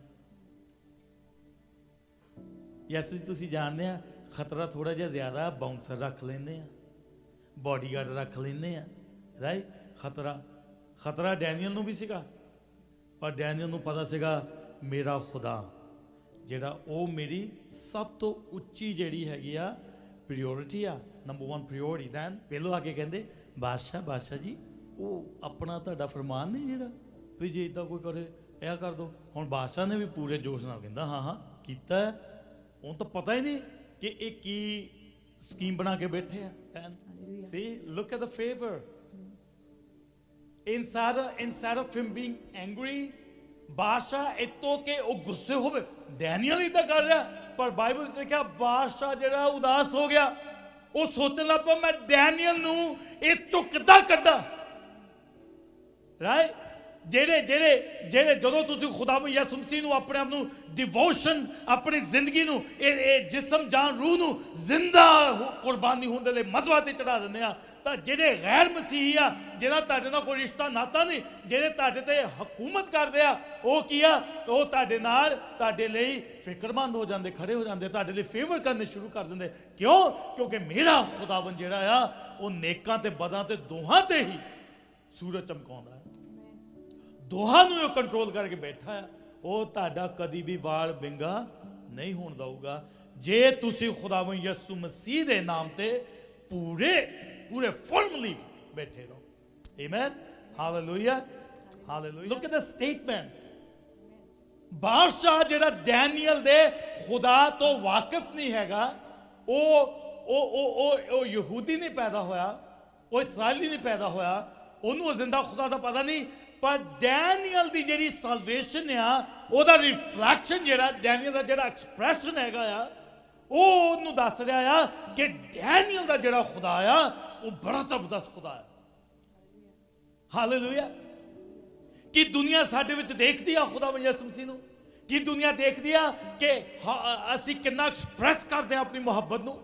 [SPEAKER 1] ਯਿਸੂ ਜੀ ਤੁਸੀਂ ਜਾਣਦੇ ਆ ਖਤਰਾ ਥੋੜਾ ਜਿਹਾ ਜ਼ਿਆਦਾ, ਬਾਉਂਸਰ ਰੱਖ ਲੈਂਦੇ ਆ, ਬਾਡੀਗਾਰਡ ਰੱਖ ਲੈਂਦੇ ਆ, ਰਾਈਟ। ਖਤਰਾ ਡੈਨੀਅਲ ਨੂੰ ਵੀ ਸੀਗਾ, ਪਰ ਡੈਨੀਅਲ ਨੂੰ ਪਤਾ ਸੀਗਾ ਮੇਰਾ ਖੁਦਾ ਜਿਹੜਾ ਉਹ ਮੇਰੀ ਸਭ ਤੋਂ ਉੱਚੀ ਜਿਹੜੀ ਹੈਗੀ ਆ ਪ੍ਰਾਇੋਰਟੀ ਆ, ਨੰਬਰ 1 ਪ੍ਰਾਇੋਰਟੀ। ਦੈਨ ਪਹਿਲੋਂ ਆ ਕੇ ਕਹਿੰਦੇ ਬਾਦਸ਼ਾਹ ਜੀ ਉਹ ਆਪਣਾ ਤੁਹਾਡਾ ਫਰਮਾਨ ਨਹੀਂ ਜਿਹੜਾ ਵੀ ਜੇ ਇੱਦਾਂ ਕੋਈ ਕਰੇ ਇਹ ਕਰ ਦੋ। ਹੁਣ ਬਾਦਸ਼ਾਹ ਨੇ ਵੀ ਪੂਰੇ ਜੋਸ਼ ਨਾਲ ਕਹਿੰਦਾ ਹਾਂ ਕੀਤਾ। ਉਹਨੂੰ ਤਾਂ ਪਤਾ ਹੀ ਨਹੀਂ ਕਿ ਇਹ ਕੀ ਸਕੀਮ ਬਣਾ ਕੇ ਬੈਠੇ ਆ। See, look at the favor. Instead of him being angry, ਬਾਦਸ਼ਾਹ ਇਤੋਂ ਕਿ ਉਹ ਗੁੱਸੇ ਹੋਵੇ, ਡੈਨੀਅਲ ਇਦਾਂ ਕਰ ਰਿਹਾ, ਪਰ ਬਾਈਬਲ ਵਿੱਚ ਲਿਖਿਆ ਬਾਦਸ਼ਾਹ ਜਿਹੜਾ ਉਦਾਸ ਹੋ ਗਿਆ, ਉਹ ਸੋਚਣ ਲੱਗ ਪਿਆ ਮੈਂ ਡੈਨੀਅਲ ਨੂੰ ਇਹ ਚੋਂ ਕਿੱਦਾਂ ਕੱਢਾਂ, ਰਾਈਟ। ਜਿਹੜੇ ਜਦੋਂ ਤੁਸੀਂ ਖੁਦਾਵੰਦ ਯਿਸੂ ਮਸੀਹ ਨੂੰ ਆਪਣੇ ਆਪ ਨੂੰ ਡਿਵੋਸ਼ਨ, ਆਪਣੀ ਜ਼ਿੰਦਗੀ ਨੂੰ ਇਹ ਜਿਸਮ ਜਾਨ ਰੂਹ ਨੂੰ ਜ਼ਿੰਦਾ ਕੁਰਬਾਨੀ ਹੋਣ ਦੇ ਲਈ ਮਜ਼ਬਾ ਤੇ ਚੜਾ ਦਿੰਦੇ ਆ, ਤਾਂ ਜਿਹੜੇ ਗੈਰ ਮਸੀਹੀ ਆ, ਜਿਹਨਾਂ ਤੁਹਾਡੇ ਨਾਲ ਕੋਈ ਰਿਸ਼ਤਾ ਨਾਤਾ ਨਹੀਂ, ਜਿਹੜੇ ਤੁਹਾਡੇ ਤੇ ਹਕੂਮਤ ਕਰਦੇ ਆ, ਉਹ ਕੀ ਆ, ਉਹ ਤੁਹਾਡੇ ਨਾਲ ਤੁਹਾਡੇ ਲਈ ਫਿਕਰਮੰਦ ਹੋ ਜਾਂਦੇ, ਖੜੇ ਹੋ ਜਾਂਦੇ, ਤੁਹਾਡੇ ਲਈ ਫੇਵਰ ਕਰਨੇ ਸ਼ੁਰੂ ਕਰ ਦਿੰਦੇ। ਕਿਉਂ? ਕਿਉਂਕਿ ਮੇਰਾ ਖੁਦਾਵੰਦ ਜਿਹੜਾ ਆ ਉਹ ਨੇਕਾਂ ਤੇ ਬਦਾਂ ਤੇ ਦੋਹਾਂ ਤੇ ਹੀ ਸੂਰਜ ਚਮਕਾਉਂਦਾ ਹੈ, ਦੋਹਾਂ ਨੂੰ ਉਹ ਕੰਟਰੋਲ ਕਰਕੇ ਬੈਠਾ ਹੈ। ਉਹ ਤੁਹਾਡਾ ਕਦੀ ਵੀ ਵਾਲ ਵਿੰਗਾ ਨਹੀਂ ਹੋਣ ਦਊਗਾ ਜੇ ਤੁਸੀਂ ਖੁਦਾਵੰਦ ਯਿਸੂ ਮਸੀਹ ਦੇ ਨਾਮ ਤੇ ਪੂਰੇ ਫਰਮਲੀ ਬੈਠੇ ਰਹੋ। Amen, hallelujah, hallelujah. Look at the statement. ਬਾਦਸ਼ਾਹ ਜਿਹੜਾ ਡੈਨੀਅਲ ਦੇ ਖੁਦਾ ਤੋਂ ਵਾਕਿਫ ਨਹੀਂ ਹੈਗਾ, ਉਹ ਯਹੂਦੀ ਨਹੀਂ ਪੈਦਾ ਹੋਇਆ, ਉਹ ਇਸਰਾਇਲੀ ਨਹੀਂ ਪੈਦਾ ਹੋਇਆ, ਉਹਨੂੰ ਜ਼ਿੰਦਾ ਖੁਦਾ ਦਾ ਪਤਾ ਨਹੀਂ, ਪਰ ਡੈਨੀਅਲ ਦੀ ਜਿਹੜੀ ਸਲਵੇਸ਼ਨ ਆ, ਉਹਦਾ ਰਿਫਲੈਕਸ਼ਨ ਜਿਹੜਾ ਡੈਨੀਅਲ ਦਾ ਜਿਹੜਾ ਐਕਸਪ੍ਰੈਸ਼ਨ ਹੈਗਾ ਆ, ਉਹ ਉਹਨੂੰ ਦੱਸ ਰਿਹਾ ਆ ਕਿ ਡੈਨੀਅਲ ਦਾ ਜਿਹੜਾ ਖੁਦਾ ਆ ਉਹ ਬੜਾ ਜ਼ਬਰਦਸਤ ਖੁਦਾ ਹੈ। ਹਾਲੇਲੂਇਆ। ਕਿ ਦੁਨੀਆ ਸਾਡੇ ਵਿੱਚ ਦੇਖਦੀ ਆ ਖੁਦਾ ਯਿਸੂ ਮਸੀਹ ਨੂੰ? ਕਿ ਦੁਨੀਆ ਦੇਖਦੀ ਆ ਕਿ ਅਸੀਂ ਕਿੰਨਾ ਐਕਸਪ੍ਰੈਸ ਕਰਦੇ ਆ ਆਪਣੀ ਮੁਹੱਬਤ ਨੂੰ?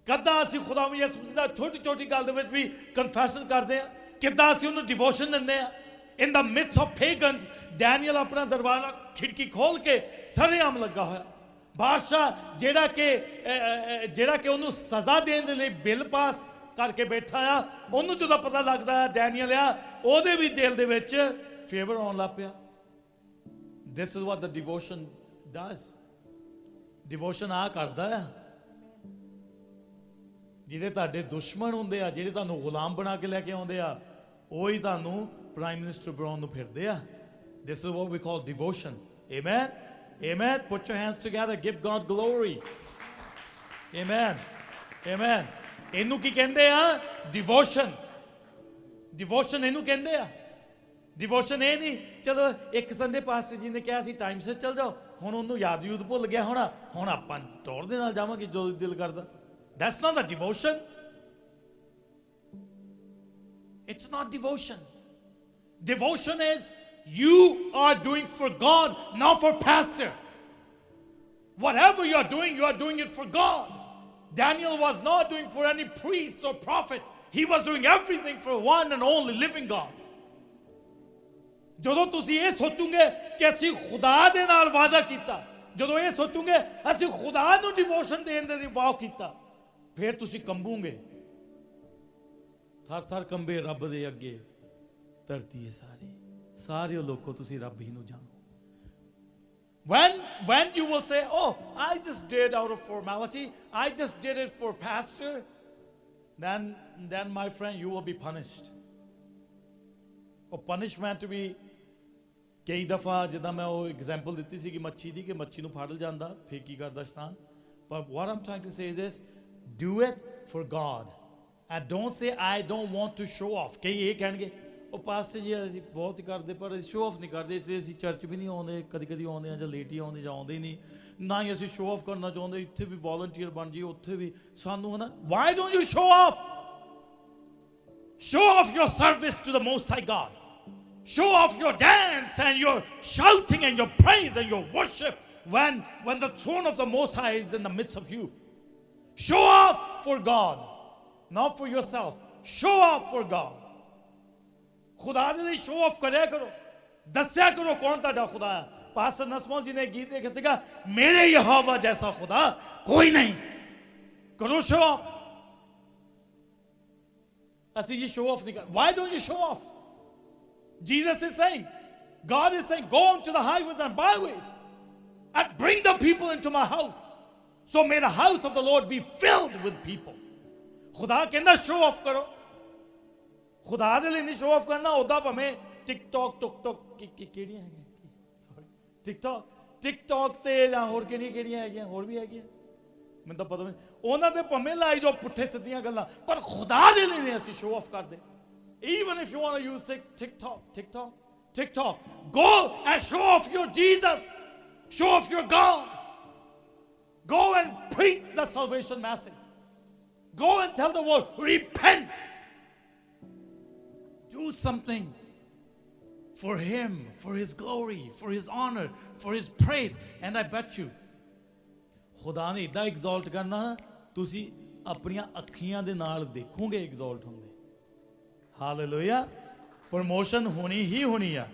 [SPEAKER 1] ਕਦਾਂ ਅਸੀਂ ਖੁਦਾ ਯਿਸੂ ਮਸੀਹ ਦਾ ਛੋਟੀ ਛੋਟੀ ਗੱਲ ਦੇ ਵਿੱਚ ਵੀ ਕਨਫੈਸ਼ਨ ਕਰਦੇ ਆ? ਕਿੱਦਾਂ ਅਸੀਂ ਉਹਨੂੰ ਡਿਵੋਸ਼ਨ ਦਿੰਦੇ ਆ? ਇਨ ਦਾ ਮਿਡਸ ਆਫ ਪੇਗਨਸ ਡੈਨੀਅਲ ਆਪਣਾ ਦਰਵਾਜ਼ਾ ਖਿੜਕੀ ਖੋਲ ਕੇ ਸਰੇਆਮ ਲੱਗਾ ਹੋਇਆ। ਬਾਦਸ਼ਾਹ ਜਿਹੜਾ ਕਿ ਉਹਨੂੰ ਸਜ਼ਾ ਦੇਣ ਦੇ ਲਈ ਬਿੱਲ ਪਾਸ ਕਰਕੇ ਬੈਠਾ ਆ, ਉਹਨੂੰ ਜਦੋਂ ਪਤਾ ਲੱਗਦਾ ਡੈਨੀਅਲ ਆ, ਉਹਦੇ ਵੀ ਦਿਲ ਦੇ ਵਿੱਚ ਫੇਵਰ ਆਉਣ ਲੱਗ ਪਿਆ। This is what the devotion does. Devotion ਆ ਕਰਦਾ ਆ। ਜਿਹੜੇ ਤੁਹਾਡੇ ਦੁਸ਼ਮਣ ਹੁੰਦੇ ਆ, ਜਿਹੜੇ ਤੁਹਾਨੂੰ ਗੁਲਾਮ ਬਣਾ ਕੇ ਲੈ ਕੇ ਆਉਂਦੇ ਆ, ਉਹੀ ਤੁਹਾਨੂੰ ਪ੍ਰਾਈਮ ਮਿਨਿਸਟਰ ਬਣਾਉਣ ਨੂੰ ਫਿਰਦੇ ਆ। This is what we call devotion. Amen. Amen. Put your hands together. Give God glory. Amen. Amen. ਇਹਨੂੰ ਕੀ ਕਹਿੰਦੇ ਆ? Devotion. Devotion ਇਹਨੂੰ ਕਹਿੰਦੇ ਆ। Devotion ਇਹ ਨਹੀਂ ਚਲੋ ਇੱਕ ਸੰਡੇ ਪਾਸਟਰ ਜੀ ਨੇ ਕਿਹਾ ਸੀ ਟਾਈਮ ਸਿਰ ਚੱਲ ਜਾਓ, ਹੁਣ ਉਹਨੂੰ ਯੂਦ ਭੁੱਲ ਗਿਆ ਹੋਣਾ, ਹੁਣ ਆਪਾਂ ਟੌਰ ਦੇ ਨਾਲ ਜਾਵਾਂਗੇ ਜੋ ਦਿਲ ਕਰਦਾ। That's not the devotion. It's not devotion. Devotion is you are doing for God, not for pastor. Whatever you are doing it for God. Daniel was not doing for any priest or prophet. He was doing everything for one and only living God. ਜਦੋਂ ਤੁਸੀਂ ਇਹ ਸੋਚੋਗੇ ਕਿ ਅਸੀਂ ਖੁਦਾ ਦੇ ਨਾਲ ਵਾਅਦਾ ਕੀਤਾ, ਜਦੋਂ ਇਹ ਸੋਚੋਗੇ ਅਸੀਂ ਖੁਦਾ ਨੂੰ ਡਿਵੋਸ਼ਨ ਦੇਣ ਦੇ ਲਈ ਵਾਅਦਾ ਕੀਤਾ, ਫਿਰ ਤੁਸੀਂ ਕੰਬੋਗੇ। ਥਰ ਥਰ ਕੰਬੇ ਰੱਬ ਦੇ ਅੱਗੇ ਧਰਤੀ ਹੈ ਸਾਰੀ, ਸਾਰੇ ਲੋਕੋ ਤੁਸੀਂ ਰੱਬ ਹੀ ਨੂੰ ਜਾਣੋ। When you will say, oh, I just did out of formality, I just did it for pastor, then my friend, you will be punished. ਉਹ punishment ਵੀ ਕਈ ਦਫਾ, ਜਿੱਦਾਂ ਮੈਂ ਉਹ ਐਗਜ਼ਾਮਪਲ ਦਿੱਤੀ ਸੀ ਕਿ ਮੱਛੀ ਦੀ, ਕਿ ਮੱਛੀ ਨੂੰ ਫੜ ਜਾਂਦਾ ਫਿਰ ਕੀ ਕਰਦਾ ਸ਼ੈਤਾਨ। But what I'm trying to say is this, do it for God and don't say I don't want to show off. ਕਈ ਇਹ ਕਹਿਣਗੇ ਉਹ ਪਾਸਟਰ ਜੀ ਅਸੀਂ ਬਹੁਤ ਕਰਦੇ ਪਰ ਅਸੀਂ ਸ਼ੋਅ ਆਫ ਨਹੀਂ ਕਰਦੇ, ਇਸ ਲਈ ਅਸੀਂ ਚਰਚ ਵੀ ਨਹੀਂ ਆਉਂਦੇ, ਕਦੀ ਕਦੀ ਆਉਂਦੇ ਆ ਜਾਂ ਲੇਟ ਹੀ ਆਉਂਦੇ ਜਾਂ ਆਉਂਦੇ ਹੀ ਨਹੀਂ, ਨਾ ਹੀ ਅਸੀਂ ਸ਼ੋਅ ਆਫ ਕਰਨਾ ਚਾਹੁੰਦੇ, ਇੱਥੇ ਵੀ ਵੋਲੰਟੀਅਰ ਬਣ ਜਾਈਏ ਉੱਥੇ ਵੀ ਸਾਨੂੰ ਹੈ ਨਾ। Why don't you show off? Show off your service to the Most High God. Show off your dance and your shouting and your praise and your worship when the throne of the Most High is in the midst of you. Show off for God, not for yourself. Show off for God. खुदा दे लिए show off करे करो, दस्या करो कौन ताड़ा खुदा है। पास्टर नसमोल जी ने गीत लिखे थे, मेरे यहोवा जैसा खुदा कोई नहीं। करो show off। ऐसी जी show off नहीं कर। Why don't you show off? Jesus is saying, God is saying, go on to the highways and byways and bring the people into my house. So may the house of the Lord be filled with people. खुदा कहना show off करो। खुदा दे लिए नहीं show off करना। उदा भावें TikTok ਕਿਹੜੀਆਂ ਹੈਗੀਆਂ, ਸੌਰੀ ਟਿਕਟੌਕ ਤੇ ਜਾਂ ਹੋਰ ਕਿਹੜੀਆਂ ਹੈਗੀਆਂ, ਹੋਰ ਵੀ ਹੈਗੀਆਂ ਮੈਨੂੰ ਤਾਂ ਪਤਾ ਨਹੀਂ, ਉਹਨਾਂ ਦੇ ਭਾਵੇਂ ਲਾਈ ਜੋ ਪੁੱਠੇ ਸਿੱਧੀਆਂ ਗੱਲਾਂ, ਪਰ ਖੁਦਾ ਦੇ ਲਈ ਨਹੀਂ ਅਸੀਂ show off ਕਰਦੇ। Even if you want to use TikTok, go and show off your Jesus, show off your God. Go and preach the salvation message. Go and tell the world, repent. Do something for Him, for His glory, for His honor, for His praise. And I bet you, ਖੁਦਾ ਨੇ ਇਦਾਂ ਐਗਜ਼ੌਲਟ ਕਰਨਾ, ਤੁਸੀਂ ਆਪਣੀਆਂ ਅੱਖੀਆਂ ਦੇ ਨਾਲ ਦੇਖੋਗੇ ਐਗਜ਼ੌਲਟ ਹੁੰਦੇ। ਹਾਲੇਲੂਇਆ। ਪ੍ਰਮੋਸ਼ਨ ਹੋਣੀ ਹੀ ਹੋਣੀ ਆ,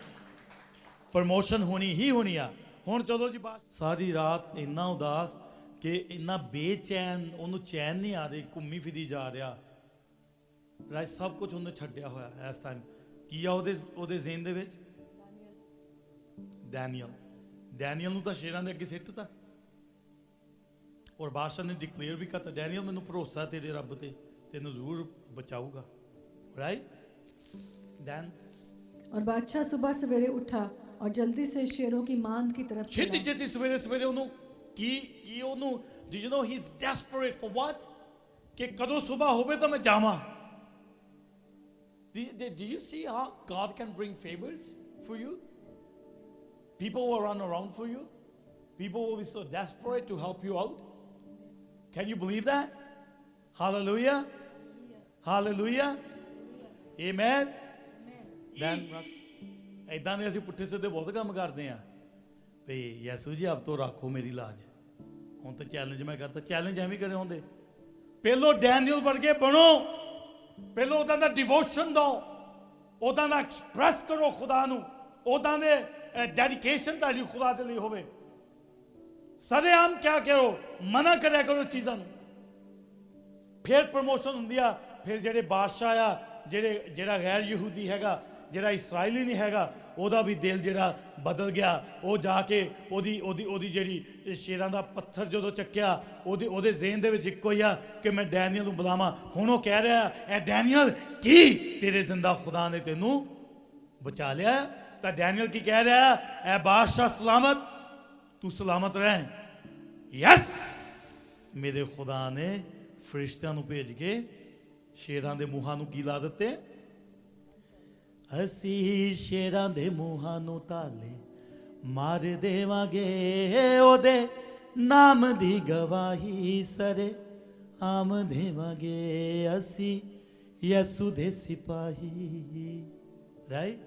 [SPEAKER 1] ਪ੍ਰਮੋਸ਼ਨ ਹੋਣੀ ਹੀ ਹੋਣੀ ਆ। ਹੁਣ ਚਲੋ ਜੀ ਬਾਤ, ਸਾਰੀ ਰਾਤ ਇੰਨਾ ਉਦਾਸ ਕਿ ਇੰਨਾ ਬੇਚੈਨ, ਉਹਨੂੰ ਚੈਨ ਨਹੀਂ ਆ ਰਹੀ, ਘੁੰਮੀ ਫਿਰੀ ਜਾ ਰਿਹਾ, ਰਾਈਟ, ਸਭ ਕੁਝ ਉਹਨੇ ਛੱਡਿਆ ਹੋਇਆ ਇਸ ਟਾਈਮ। ਕੀ ਆ ਉਹਦੇ ਜ਼ਿਹਨ ਦੇ ਵਿੱਚ? ਡੈਨੀਅਲ ਨੂੰ ਤਾਂ ਸ਼ੇਰਾਂ ਦੇ ਅੱਗੇ ਸਿੱਟਤਾ, ਔਰ ਬਾਦਸ਼ਾਹ ਨੇ ਡਿਕਲੇਅਰ ਵੀ ਕਰਤਾ, ਡੈਨੀਅਲ ਮੈਨੂੰ ਭਰੋਸਾ ਤੇਰੇ ਰੱਬ ਤੇ, ਤੈਨੂੰ ਜ਼ਰੂਰ ਬਚਾਊਗਾ, राइट। देन
[SPEAKER 2] और बादशाह सुबह सवेरे उठा और जल्दी से शेरों की मांद की तरफ चला।
[SPEAKER 1] छेती सवेरे ਉਹਨੂੰ ਕੀ ਉਹਨੂੰ, do you know he's desperate for what? ਕਿ ਕਦੋਂ ਸੁਬਹ ਹੋਵੇ ਤਾਂ ਮੈਂ ਜਾਵਾਂ। Do you see how God can bring favors for you? People will run around for you. People will be so desperate to help you out. Can you believe that? Hallelujah. Hallelujah. Amen. Then ਇਦਾਂ ਦੇ ਅਸੀਂ ਪੁੱਠੇ ਸਿੱਧੇ ਬਹੁਤ ਕੰਮ ਕਰਦੇ ਆ ਵੀ ਯਿਸੂ ਜੀ ਆਪ ਤੋਂ ਰੱਖੋ ਮੇਰੀ ਲਾਜ। ਹੁਣ ਤਾਂ ਚੈਲੰਜ ਮੈਂ ਕਰਤਾ, ਚੈਲੰਜ ਐਵੇਂ ਕਰੇ ਹੁੰਦੇ, ਪਹਿਲੋਂ ਡੈਨੀਅਲ ਵਰਗੇ ਬਣੋ, ਪਹਿਲੋਂ ਉਹਦਾ ਦਾ ਡਿਵੋਸ਼ਨ ਦਿਓ, ਉਹਦਾ ਦਾ ਐਕਸਪ੍ਰੈਸ ਕਰੋ ਖੁਦਾ ਨੂੰ, ਉਹਦਾ ਦੇ ਡੈਡੀਕੇਸ਼ਨ ਤੁਹਾਡੀ ਖੁਦਾ ਦੇ ਲਈ ਹੋਵੇ। ਸਰੇਆਮ ਕਿਆ ਕਰੋ, ਮਨਾ ਕਰਿਆ ਕਰੋ ਚੀਜ਼ਾਂ ਨੂੰ, ਫਿਰ ਪ੍ਰਮੋਸ਼ਨ ਹੁੰਦੀ ਆ। ਫਿਰ ਜਿਹੜੇ ਬਾਦਸ਼ਾਹ ਆ, ਜਿਹੜਾ ਗੈਰ ਯਹੂਦੀ ਹੈਗਾ, ਜਿਹੜਾ ਇਸਰਾਇਲੀ ਨਹੀਂ ਹੈਗਾ, ਉਹਦਾ ਵੀ ਦਿਲ ਜਿਹੜਾ ਬਦਲ ਗਿਆ। ਉਹ ਜਾ ਕੇ ਉਹਦੀ ਜਿਹੜੀ ਸ਼ੇਰਾਂ ਦਾ ਪੱਥਰ ਜਦੋਂ ਚੱਕਿਆ, ਉਹਦੇ ਜ਼ਿਹਨ ਦੇ ਵਿੱਚ ਇੱਕੋ ਹੀ ਆ ਕਿ ਮੈਂ ਡੈਨੀਅਲ ਨੂੰ ਬੁਲਾਵਾਂ। ਹੁਣ ਉਹ ਕਹਿ ਰਿਹਾ, ਐ ਡੈਨੀਅਲ ਕੀ ਤੇਰੇ ਜ਼ਿੰਦਾ ਖੁਦਾ ਨੇ ਤੈਨੂੰ ਬਚਾ ਲਿਆ? ਤਾਂ ਡੈਨੀਅਲ ਕੀ ਕਹਿ ਰਿਹਾ, ਐ ਬਾਦਸ਼ਾਹ ਸਲਾਮਤ, ਤੂੰ ਸਲਾਮਤ ਰਹਿ। ਯਸ, ਮੇਰੇ ਖੁਦਾ ਨੇ ਫਰਿਸ਼ਤਿਆਂ ਨੂੰ ਭੇਜ ਕੇ ਸ਼ੇਰਾਂ ਦੇ ਮੂੰਹਾਂ ਨੂੰ ਕੀ ਲਾ ਦਿੱਤੇ? ਅਸੀਂ ਸ਼ੇਰਾਂ ਦੇ ਮੂੰਹਾਂ ਨੂੰ ਤਾਲੇ ਮਾਰ ਦੇਵਾਂਗੇ, ਉਹਦੇ ਨਾਮ ਦੀ ਗਵਾਹੀ ਸਰੇ ਆਮ ਦੇਵਾਂਗੇ, ਅਸੀਂ ਯਿਸੂ ਦੇ ਸਿਪਾਹੀ। ਰਾਈਟ,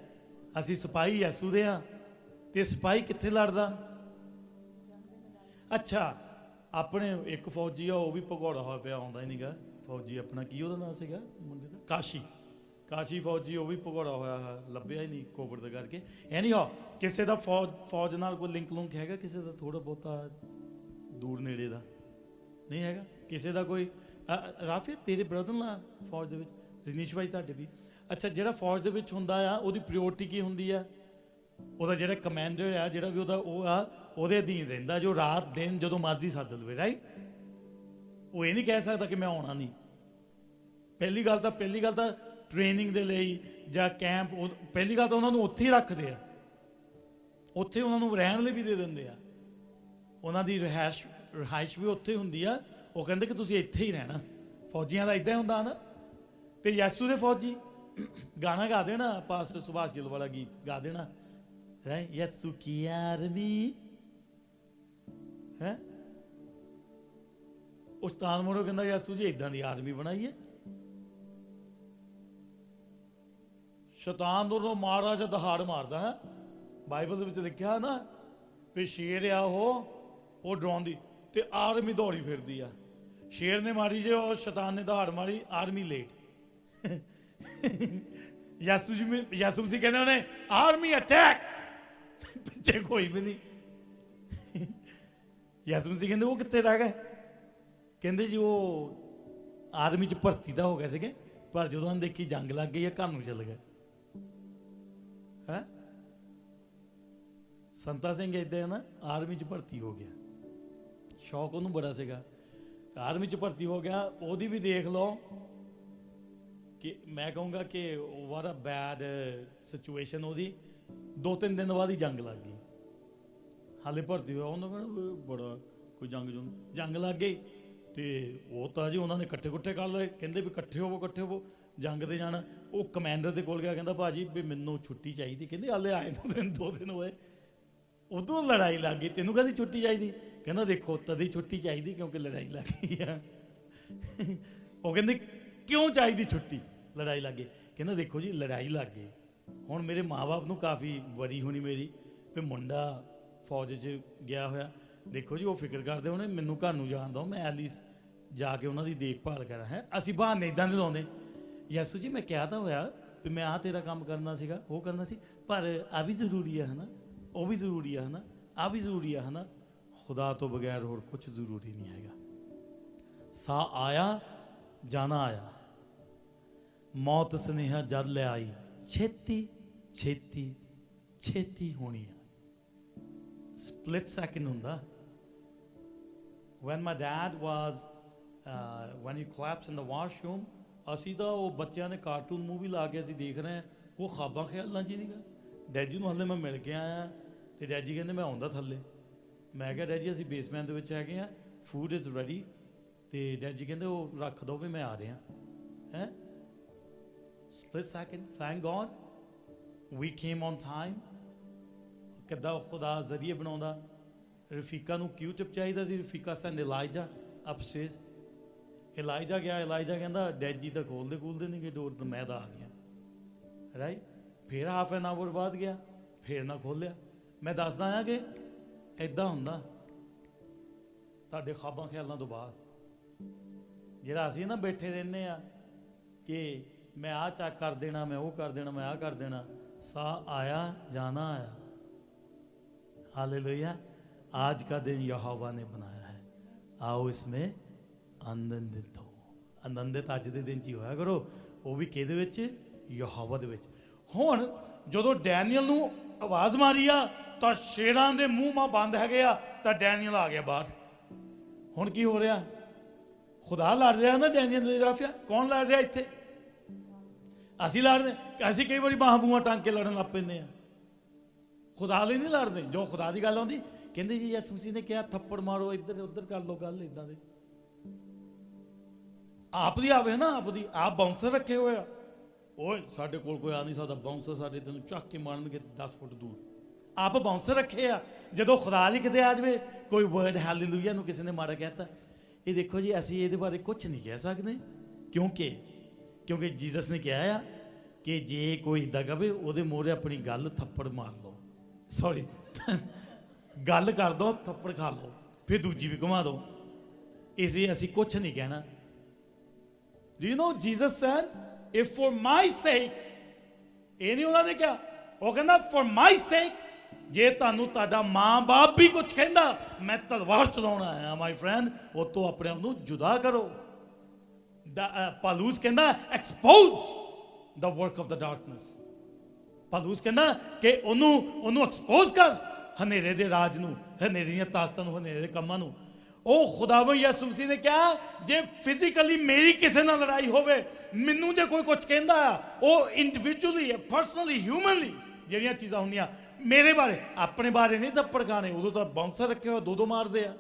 [SPEAKER 1] ਅਸੀਂ ਸਿਪਾਹੀ ਯਿਸੂ ਦੇ ਆ। ਤੇ ਸਿਪਾਹੀ ਕਿੱਥੇ ਲੜਦਾ? ਅੱਛਾ, ਆਪਣੇ ਇੱਕ ਫੌਜੀ ਆ, ਉਹ ਵੀ ਭਗੌੜਾ ਹੋਇਆ ਪਿਆ, ਆਉਂਦਾ ਹੀ ਨਹੀਂਗਾ ਫੌਜੀ ਆਪਣਾ, ਕੀ ਉਹਦਾ ਨਾਂ ਸੀਗਾ ਮੁੰਡੇ ਦਾ? ਕਾਸ਼ੀ ਫੌਜੀ, ਉਹ ਵੀ ਭਗੌੜਾ ਹੋਇਆ, ਲੱਭਿਆ ਹੀ ਨਹੀਂ ਕੋਵਿਡ ਦੇ ਕਰਕੇ। ਐਨੀ ਹੋ, ਕਿਸੇ ਦਾ ਫੌਜ ਨਾਲ ਕੋਈ ਲਿੰਕ ਹੈਗਾ? ਕਿਸੇ ਦਾ ਥੋੜਾ ਬਹੁਤਾ ਦੂਰ ਨੇੜੇ ਦਾ ਨਹੀਂ ਹੈਗਾ? ਕਿਸੇ ਦਾ ਕੋਈ ਰਾਫੀ ਤੇਰੇ ਬ੍ਰਦਰ ਨਾਲ ਫੌਜ ਦੇ ਵਿੱਚ? ਰਜਨੀਸ਼ ਭਾਈ ਤੁਹਾਡੇ ਵੀ? ਅੱਛਾ, ਜਿਹੜਾ ਫੌਜ ਦੇ ਵਿੱਚ ਹੁੰਦਾ ਆ, ਉਹਦੀ ਪ੍ਰਾਇੋਰਟੀ ਕੀ ਹੁੰਦੀ ਆ? ਉਹਦਾ ਜਿਹੜਾ ਕਮਾਂਡਰ ਆ, ਜਿਹੜਾ ਵੀ ਉਹਦਾ ਉਹ ਆ, ਉਹਦੇ ਅਧੀਨ ਰਹਿੰਦਾ, ਜੋ ਰਾਤ ਦਿਨ ਜਦੋਂ ਮਰਜ਼ੀ ਸੱਦ ਲਵੇ। ਰਾਈਟ, ਉਹ ਇਹ ਨਹੀਂ ਕਹਿ ਸਕਦਾ ਕਿ ਮੈਂ ਆਉਣਾ ਨਹੀਂ। ਪਹਿਲੀ ਗੱਲ ਤਾਂ ਟ੍ਰੇਨਿੰਗ ਦੇ ਲਈ ਜਾਂ ਕੈਂਪ, ਪਹਿਲੀ ਗੱਲ ਤਾਂ ਉਹਨਾਂ ਨੂੰ ਉੱਥੇ ਹੀ ਰੱਖਦੇ ਆ, ਉੱਥੇ ਉਹਨਾਂ ਨੂੰ ਰਹਿਣ ਲਈ ਵੀ ਦੇ ਦਿੰਦੇ ਆ, ਉਹਨਾਂ ਦੀ ਰਿਹਾਇਸ਼ ਵੀ ਉੱਥੇ ਹੁੰਦੀ ਆ। ਉਹ ਕਹਿੰਦੇ ਕਿ ਤੁਸੀਂ ਇੱਥੇ ਹੀ ਰਹਿਣਾ। ਫੌਜੀਆਂ ਦਾ ਇੱਦਾਂ ਹੀ ਹੁੰਦਾ ਨਾ। ਤੇ ਯਿਸੂ ਦੇ ਫੌਜੀ ਗਾਣਾ ਗਾ ਦੇਣਾ, ਪਾਸਟਰ ਸੁਭਾਸ਼ ਗਿੱਲ ਵਾਲਾ ਗੀਤ ਗਾ ਦੇਣਾ, ਯਿਸੂ ਕੀ ਆਰਮੀ ਹੈ। ਉਸਤਾਦ ਮੋੜੋ ਕਹਿੰਦਾ ਯਿਸੂ ਜੀ ਇਦਾਂ ਦੀ ਆਰਮੀ ਬਣਾਈਏ। ਸ਼ੈਤਾਨ ਨੂੰ ਮਹਾਰਾਜਾ ਦਹਾੜ ਮਾਰਦਾ ਹੈ। ਬਾਈਬਲ ਦੇ ਵਿੱਚ ਲਿਖਿਆ ਨਾ ਵੀ ਸ਼ੇਰ ਆ ਉਹ ਡਰਾਉਂਦੀ ਤੇ ਆਰਮੀ ਦੌੜੀ ਫਿਰਦੀ ਆ। ਸ਼ੇਰ ਨੇ ਮਾਰੀ ਜੇ, ਉਹ ਸ਼ੈਤਾਨ ਨੇ ਦਹਾੜ ਮਾਰੀ, ਆਰਮੀ ਲੇਟ। ਯਿਸੂ ਮਸੀਹ ਕਹਿੰਦੇ ਉਹਨੇ ਆਰਮੀ ਅਟੈਕ, ਪਿੱਛੇ ਕੋਈ ਵੀ ਨਹੀਂ। ਯਿਸੂ ਮਸੀਹ ਕਹਿੰਦੇ ਉਹ ਕਿੱਥੇ ਰਹਿ ਗਏ? ਕਹਿੰਦੇ ਜੀ ਉਹ ਆਰਮੀ 'ਚ ਭਰਤੀ ਤਾਂ ਹੋ ਗਏ ਸੀਗੇ, ਪਰ ਜਦੋਂ ਉਹਨੇ ਦੇਖੀ ਜੰਗ ਲੱਗ ਗਈ, ਘਰ ਨੂੰ ਚੱਲ ਗਏ। ਹੈ ਸੰਤਾ ਸਿੰਘ ਏਦਾਂ ਨਾ, ਆਰਮੀ 'ਚ ਭਰਤੀ ਹੋ ਗਿਆ, ਸ਼ੌਕ ਉਹਨੂੰ ਬੜਾ ਸੀਗਾ, ਆਰਮੀ 'ਚ ਭਰਤੀ ਹੋ ਗਿਆ। ਉਹਦੀ ਵੀ ਦੇਖ ਲਓ ਕਿ ਮੈਂ ਕਹੂੰਗਾ ਕਿ ਵਾਟ ਅ ਬੈਡ ਸਿਚੁਏਸ਼ਨ। ਉਹਦੀ 2-3 ਦਿਨ ਬਾਅਦ ਹੀ ਜੰਗ ਲੱਗ ਗਈ। ਹਾਲੇ ਭਰਤੀ ਹੋਇਆ, ਉਹਨਾਂ ਕਹਿੰਦਾ ਬੜਾ ਕੋਈ ਜੰਗ ਲੱਗ ਗਈ। ਤੇ ਉਹ ਤਾਂ ਜੀ ਉਹਨਾਂ ਨੇ ਇਕੱਠੇ ਕਰ ਲਏ, ਕਹਿੰਦੇ ਵੀ ਇਕੱਠੇ ਹੋਵੋ ਜੰਗ ਤੇ ਜਾਣਾ। ਉਹ ਕਮੈਂਡਰ ਦੇ ਕੋਲ ਗਿਆ, ਕਹਿੰਦਾ ਭਾਜੀ ਵੀ ਮੈਨੂੰ ਛੁੱਟੀ ਚਾਹੀਦੀ। ਕਹਿੰਦੇ ਹਾਲੇ ਆਏ 2 ਦਿਨ ਹੋਏ, ਉਦੋਂ ਲੜਾਈ ਲੱਗ ਗਈ। ਤੈਨੂੰ ਕਦੀ ਛੁੱਟੀ ਚਾਹੀਦੀ? ਕਹਿੰਦਾ ਦੇਖੋ ਤਦੀ ਛੁੱਟੀ ਚਾਹੀਦੀ ਕਿਉਂਕਿ ਲੜਾਈ ਲੱਗ ਗਈ ਆ। ਉਹ ਕਹਿੰਦੇ ਕਿਉਂ ਚਾਹੀਦੀ ਛੁੱਟੀ? ਲੜਾਈ ਲੱਗ ਗਈ। ਕਹਿੰਦਾ ਦੇਖੋ ਜੀ ਲੜਾਈ ਲੱਗ ਗਈ, ਹੁਣ ਮੇਰੇ ਮਾਂ-ਬਾਪ ਨੂੰ ਕਾਫੀ ਵਰੀ ਹੋਣੀ ਮੇਰੀ ਵੀ ਮੁੰਡਾ ਫੌਜ 'ਚ ਗਿਆ ਹੋਇਆ। ਦੇਖੋ ਜੀ ਉਹ ਫਿਕਰ ਕਰਦੇ ਹੋਣੇ, ਮੈਨੂੰ ਘਰ ਨੂੰ ਜਾਣ ਦਿਓ, ਮੈਂ ਐਟਲੀਸਟ ਜਾ ਕੇ ਉਹਨਾਂ ਦੀ ਦੇਖਭਾਲ ਕਰਾਂ। ਹੈ ਅਸੀਂ ਬਹਾਨੇ ਇੱਦਾਂ ਦੇ ਲਾਉਂਦੇ, ਯਿਸੂ ਜੀ ਮੈਂ ਕਿਹਾ ਤਾਂ ਹੋਇਆ ਵੀ ਮੈਂ ਆਹ ਤੇਰਾ ਕੰਮ ਕਰਨਾ ਸੀਗਾ, ਉਹ ਕਰਨਾ ਸੀ, ਪਰ ਆ ਵੀ ਜ਼ਰੂਰੀ ਹੈ ਨਾ, ਉਹ ਵੀ ਜ਼ਰੂਰੀ ਆ, ਹੈ ਨਾ, ਆ ਵੀ ਜ਼ਰੂਰੀ ਆ, ਹੈ ਨਾ। ਖੁਦਾ ਤੋਂ ਬਗੈਰ ਹੋਰ ਕੁਛ ਜ਼ਰੂਰੀ ਨਹੀਂ ਹੈਗਾ। ਸਾਹ ਆਇਆ ਜਾਣਾ ਆਇਆ, ਮੌਤ ਸੁਨੇਹਾ ਜਦ ਲੈ ਆਈ, ਛੇਤੀ ਛੇਤੀ ਛੇਤੀ ਹੋਣੀ ਆ। ਸਪਲਿਟ ਸੈਕਿੰਡ ਹੁੰਦਾ। When my dad was when he collapsed in the washroom, ਅਸੀਂ ਤਾਂ ਉਹ ਬੱਚਿਆਂ ਨੇ ਕਾਰਟੂਨ ਮੂਵੀ ਲਾ ਕੇ ਅਸੀਂ ਦੇਖ ਰਹੇ ਹਾਂ, ਉਹ ਖਾਬਾਂ ਖਿਆਲਾਂ 'ਚ ਹੀ ਨਹੀਂਗਾ। ਡੈਡੀ ਨੂੰ ਹਾਲੇ ਮੈਂ ਮਿਲ ਕੇ ਆਇਆ ਤੇ ਡੈਡੀ ਕਹਿੰਦੇ ਮੈਂ ਆਉਂਦਾ ਥੱਲੇ। ਮੈਂ ਕਿਹਾ ਡੈਡੀ ਅਸੀਂ ਬੇਸਮੈਂਟ ਦੇ ਵਿੱਚ ਹੈਗੇ ਆ, ਫੂਡ ਇਜ਼ ਰੈਡੀ। ਤੇ ਡੈਡੀ ਕਹਿੰਦੇ ਉਹ ਰੱਖ ਦਿਓ ਵੀ ਮੈਂ ਆ ਰਿਹਾ। ਹੈ split second, thank God we came on time. ਕਿੱਦਾਂ ਖੁਦਾ ਜ਼ਰੀਏ ਬਣਾਉਂਦਾ। ਰਫੀਕਾ ਨੂੰ ਕਿਉਂ ਚੁੱਪ ਚਾਹੀਦਾ ਸੀ? ਰਫੀਕਾ ਸੈਂਡ ਇਲਾਈਜਾ ਅਪਸਟੇਅਰਸ। ਇਲਾਈਜਾ ਗਿਆ, ਇਲਾਈਜਾ ਕਹਿੰਦਾ ਡੈਡ ਜੀ ਤਾਂ ਖੋਲਦੇ ਨਹੀਂ ਗਏ ਡੋਰ, ਤਾਂ ਮੈਂ ਤਾਂ ਆ ਗਿਆ। ਰਾਈਟ, ਫਿਰ ਹਾਫ ਐਨ ਆਵਰ ਬਾਅਦ ਗਿਆ, ਫੇਰ ਨਾ ਖੋਲਿਆ। ਮੈਂ ਦੱਸਦਾ ਆ ਕਿ ਇਦਾਂ ਹੁੰਦਾ ਤੁਹਾਡੇ ਖਾਬਾਂ ਖਿਆਲਾਂ ਤੋਂ ਬਾਅਦ, ਜਿਹੜਾ ਅਸੀਂ ਨਾ ਬੈਠੇ ਰਹਿੰਦੇ ਆ ਕਿ मैं आ चेक कर देना, मैं वो कर देना, मैं आ कर देना। सा आया जाना आया। हालेलुया। आज का दिन यहोवा ने बनाया है, आओ इसमें आनंदित हो। आनंदित अज के दिन च होया करो, वो भी किहदे विच? यहोवा दे विच। हुण जदों डैनियल नूं आवाज़ मारी आ तां शेरां दे मूँह मां बंद हैगे आ, तां डैनियल आ गया बाहर। हुण की हो रहा? खुदा लड़ रहा ना डैनियल दे खिलाफ। कौन लड़ रहा इत्थे? ਅਸੀਂ ਲੜਦੇ, ਅਸੀਂ ਕਈ ਵਾਰੀ ਬਾਹਾਂ ਬੂਹਾਂ ਟੰਗ ਕੇ ਲੜਨ ਲੱਗ ਪੈਂਦੇ ਆ। ਖੁਦਾ ਲਈ ਨਹੀਂ ਲੜਦੇ। ਜੋ ਖੁਦਾ ਦੀ ਗੱਲ ਆਉਂਦੀ, ਕਹਿੰਦੇ ਜੀ ਯਿਸੂ ਮਸੀਹ ਨੇ ਕਿਹਾ ਥੱਪੜ ਮਾਰੋ, ਇੱਧਰ ਉੱਧਰ ਕਰ ਲਓ ਗੱਲ। ਇਦਾਂ ਦੇ ਆਪ ਦੀ ਆਵੇ ਨਾ, ਆਪ ਦੀ ਆਪ ਬਾਉਂਸਰ ਰੱਖੇ ਹੋਏ ਆ। ਓਏ ਸਾਡੇ ਕੋਲ ਕੋਈ ਆ ਨਹੀਂ ਸਕਦਾ ਬਾਉਂਸਰ, ਸਾਡੇ ਤੈਨੂੰ ਚੱਕ ਕੇ ਮਾਰਨਗੇ 10 ਫੁੱਟ ਦੂਰ। ਆਪ ਬਾਉਂਸਰ ਰੱਖੇ ਆ। ਜਦੋਂ ਖੁਦਾ ਦੀ ਕਿਤੇ ਆ ਜਾਵੇ ਕੋਈ ਵਰਡ ਹਾਲੇਲੂਇਆ ਨੂੰ ਕਿਸੇ ਨੇ ਮਾੜਾ ਕਹਿਤਾ, ਇਹ ਦੇਖੋ ਜੀ ਅਸੀਂ ਇਹਦੇ ਬਾਰੇ ਕੁਝ ਨਹੀਂ ਕਹਿ ਸਕਦੇ, ਕਿਉਂਕਿ ਜੀਸਸ ਨੇ ਕਿਹਾ ਆ ਕਿ ਜੇ ਕੋਈ ਇੱਦਾਂ ਕਹੇ ਉਹਦੇ ਮੂਹਰੇ ਆਪਣੀ ਗੱਲ ਥੱਪੜ ਮਾਰ ਲਓ, ਸੌਰੀ ਗੱਲ ਕਰ ਦੋ, ਥੱਪੜ ਖਾ ਲਓ, ਫਿਰ ਦੂਜੀ ਵੀ ਘੁਮਾ ਦਿਓ। ਇਸ ਲਈ ਅਸੀਂ ਕੁਝ ਨਹੀਂ ਕਹਿਣਾ। Do you know Jesus said, if for my sake, ਇਹ ਨਹੀਂ ਉਹਨਾਂ ਨੇ ਕਿਹਾ, ਉਹ ਕਹਿੰਦਾ for my sake, ਜੇ ਤੁਹਾਨੂੰ ਤੁਹਾਡਾ ਮਾਂ ਬਾਪ ਵੀ ਕੁਝ ਕਹਿੰਦਾ, ਮੈਂ ਤਲਵਾਰ ਚਲਾਉਣਾ ਆਇਆ ਮਾਈ ਫਰੈਂਡ, ਉਹ ਤੋਂ ਆਪਣੇ ਆਪ ਨੂੰ ਜੁਦਾ ਕਰੋ। ਪਾਲੂਸ ਕਹਿੰਦਾ expose the work of the darkness. Paulus ਕਹਿੰਦਾ ਕਿ ਉਹਨੂੰ ਐਕਸਪੋਜ਼ ਕਰ, ਹਨੇਰੇ ਦੇ ਰਾਜ ਨੂੰ, ਹਨੇਰੇ ਦੀਆਂ ਤਾਕਤਾਂ ਨੂੰ, ਹਨੇਰੇ ਦੇ ਕੰਮਾਂ ਨੂੰ। ਉਹ ਖੁਦਾਵੰਦ ਯਿਸੂ ਮਸੀਹ ਨੇ ਕਿਹਾ ਜੇ ਫਿਜ਼ੀਕਲੀ ਮੇਰੀ ਕਿਸੇ ਨਾਲ ਲੜਾਈ ਹੋਵੇ, ਮੈਨੂੰ ਜੇ ਕੋਈ ਕੁਝ ਕਹਿੰਦਾ ਆ, ਉਹ ਇੰਡੀਵਿਜੂਅਲੀ ਪਰਸਨਲੀ ਹਿਊਮਨਲੀ ਜਿਹੜੀਆਂ ਚੀਜ਼ਾਂ ਹੁੰਦੀਆਂ ਮੇਰੇ ਬਾਰੇ, ਆਪਣੇ ਬਾਰੇ ਨਹੀਂ ਥੱਪੜ ਖਾਣੇ। ਉਦੋਂ ਤਾਂ ਬਾਉਂਸਰ ਰੱਖੇ ਹੋਏ ਦੋ ਮਾਰਦੇ ਆ।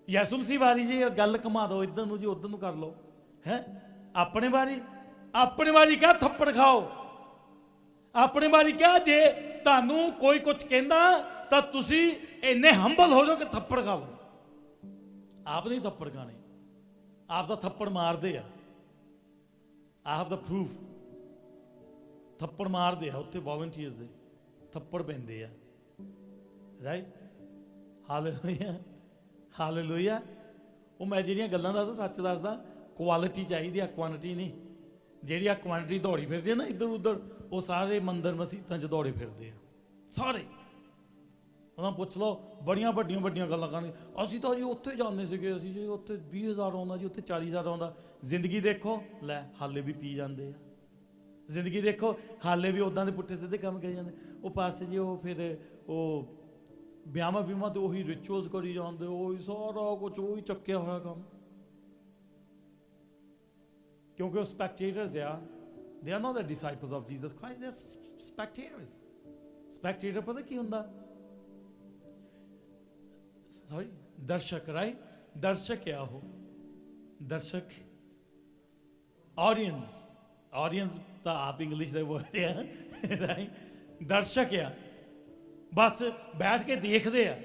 [SPEAKER 1] ਯਿਸੂ ਮਸੀਹ ਵਾਰੀ ਜੀ ਗੱਲ ਘੁਮਾ ਦਿਓ, ਇੱਧਰ ਨੂੰ ਜੀ ਉੱਧਰ ਨੂੰ ਕਰ ਲਓ। ਹੈ ਆਪਣੇ ਵਾਰੀ ਕਿਹਾ ਥੱਪੜ ਖਾਓ। ਆਪਣੇ ਵਾਰੀ ਕਿਹਾ ਜੇ ਤੁਹਾਨੂੰ ਕੋਈ ਕੁਝ ਕਹਿੰਦਾ ਤਾਂ ਤੁਸੀਂ ਇੰਨੇ ਹੰਬਲ ਹੋ ਜਾਓ ਕਿ ਥੱਪੜ ਖਾ ਲਓ। ਆਪ ਨਹੀਂ ਥੱਪੜ ਖਾਣੇ, ਆਪ ਤਾਂ ਥੱਪੜ ਮਾਰਦੇ ਆ। I have the proof. ਥੱਪੜ ਮਾਰਦੇ ਆ ਉੱਥੇ, ਵੋਲੰਟੀਅਰਸ ਦੇ ਥੱਪੜ ਪੈਂਦੇ ਆ। ਰਾਈਟ। Hallelujah, hallelujah. ਉਹ ਮੈਂ ਜਿਹੜੀਆਂ ਗੱਲਾਂ ਦੱਸਦਾ ਸੱਚ ਦੱਸਦਾ, ਕੁਆਲਿਟੀ ਚਾਹੀਦੀ ਆ, ਕੁਆਂਟਿਟੀ ਨਹੀਂ। ਜਿਹੜੀ ਆ ਕੁਆਂਟਿਟੀ ਦੌੜੀ ਫਿਰਦੀ ਆ ਨਾ ਇੱਧਰ ਉੱਧਰ, ਉਹ ਸਾਰੇ ਮੰਦਰ ਮਸੀਤਾਂ 'ਚ ਦੌੜੇ ਫਿਰਦੇ ਆ ਸਾਰੇ। ਉਹਨਾਂ ਪੁੱਛ ਲਓ, ਬੜੀਆਂ ਵੱਡੀਆਂ ਗੱਲਾਂ ਕਰਨਗੇ, ਅਸੀਂ ਤਾਂ ਜੀ ਉੱਥੇ ਜਾਂਦੇ ਸੀਗੇ, ਅਸੀਂ ਜੀ ਉੱਥੇ 20,000 ਆਉਂਦਾ ਜੀ, ਉੱਥੇ 40,000 ਆਉਂਦਾ। ਜ਼ਿੰਦਗੀ ਦੇਖੋ, ਲੈ ਹਾਲੇ ਵੀ ਪੀ ਜਾਂਦੇ ਆ। ਜ਼ਿੰਦਗੀ ਦੇਖੋ, ਹਾਲੇ ਵੀ ਉੱਦਾਂ ਦੇ ਪੁੱਠੇ ਸਿੱਧੇ ਕੰਮ ਕਰੀ ਜਾਂਦੇ। ਉਹ ਪਾਸੇ ਜੀ ਉਹ ਫਿਰ ਉਹ ਵਿਆਹਾਂ ਤੇ ਉਹੀ ਰਿਚੁਅਲਸ ਕਰੀ ਜਾਂਦੇ, ਉਹੀ ਸਾਰਾ ਕੁਝ ਉਹੀ ਚੱਕਿਆ ਹੋਇਆ ਕੰਮ। ਕਿਉਂਕਿ ਉਹ ਸਪੈਕਟੇਟਰਸ ਆ, they are not the disciples of Jesus Christ, they are spectators. Spectator ਪਤਾ ਕੀ ਹੁੰਦਾ? ਸੌਰੀ, ਦਰਸ਼ਕ। ਰਾਈਟ। ਦਰਸ਼ਕ ਆ ਉਹ, ਦਰਸ਼ਕ। ਆਡੀਅੰਸ ਤਾਂ ਆਪ ਇੰਗਲਿਸ਼ ਦਾ ਵਰਡ ਆ। ਰਾਈਟ। ਦਰਸ਼ਕ ਆ, ਬਸ ਬੈਠ ਕੇ ਦੇਖਦੇ ਆ।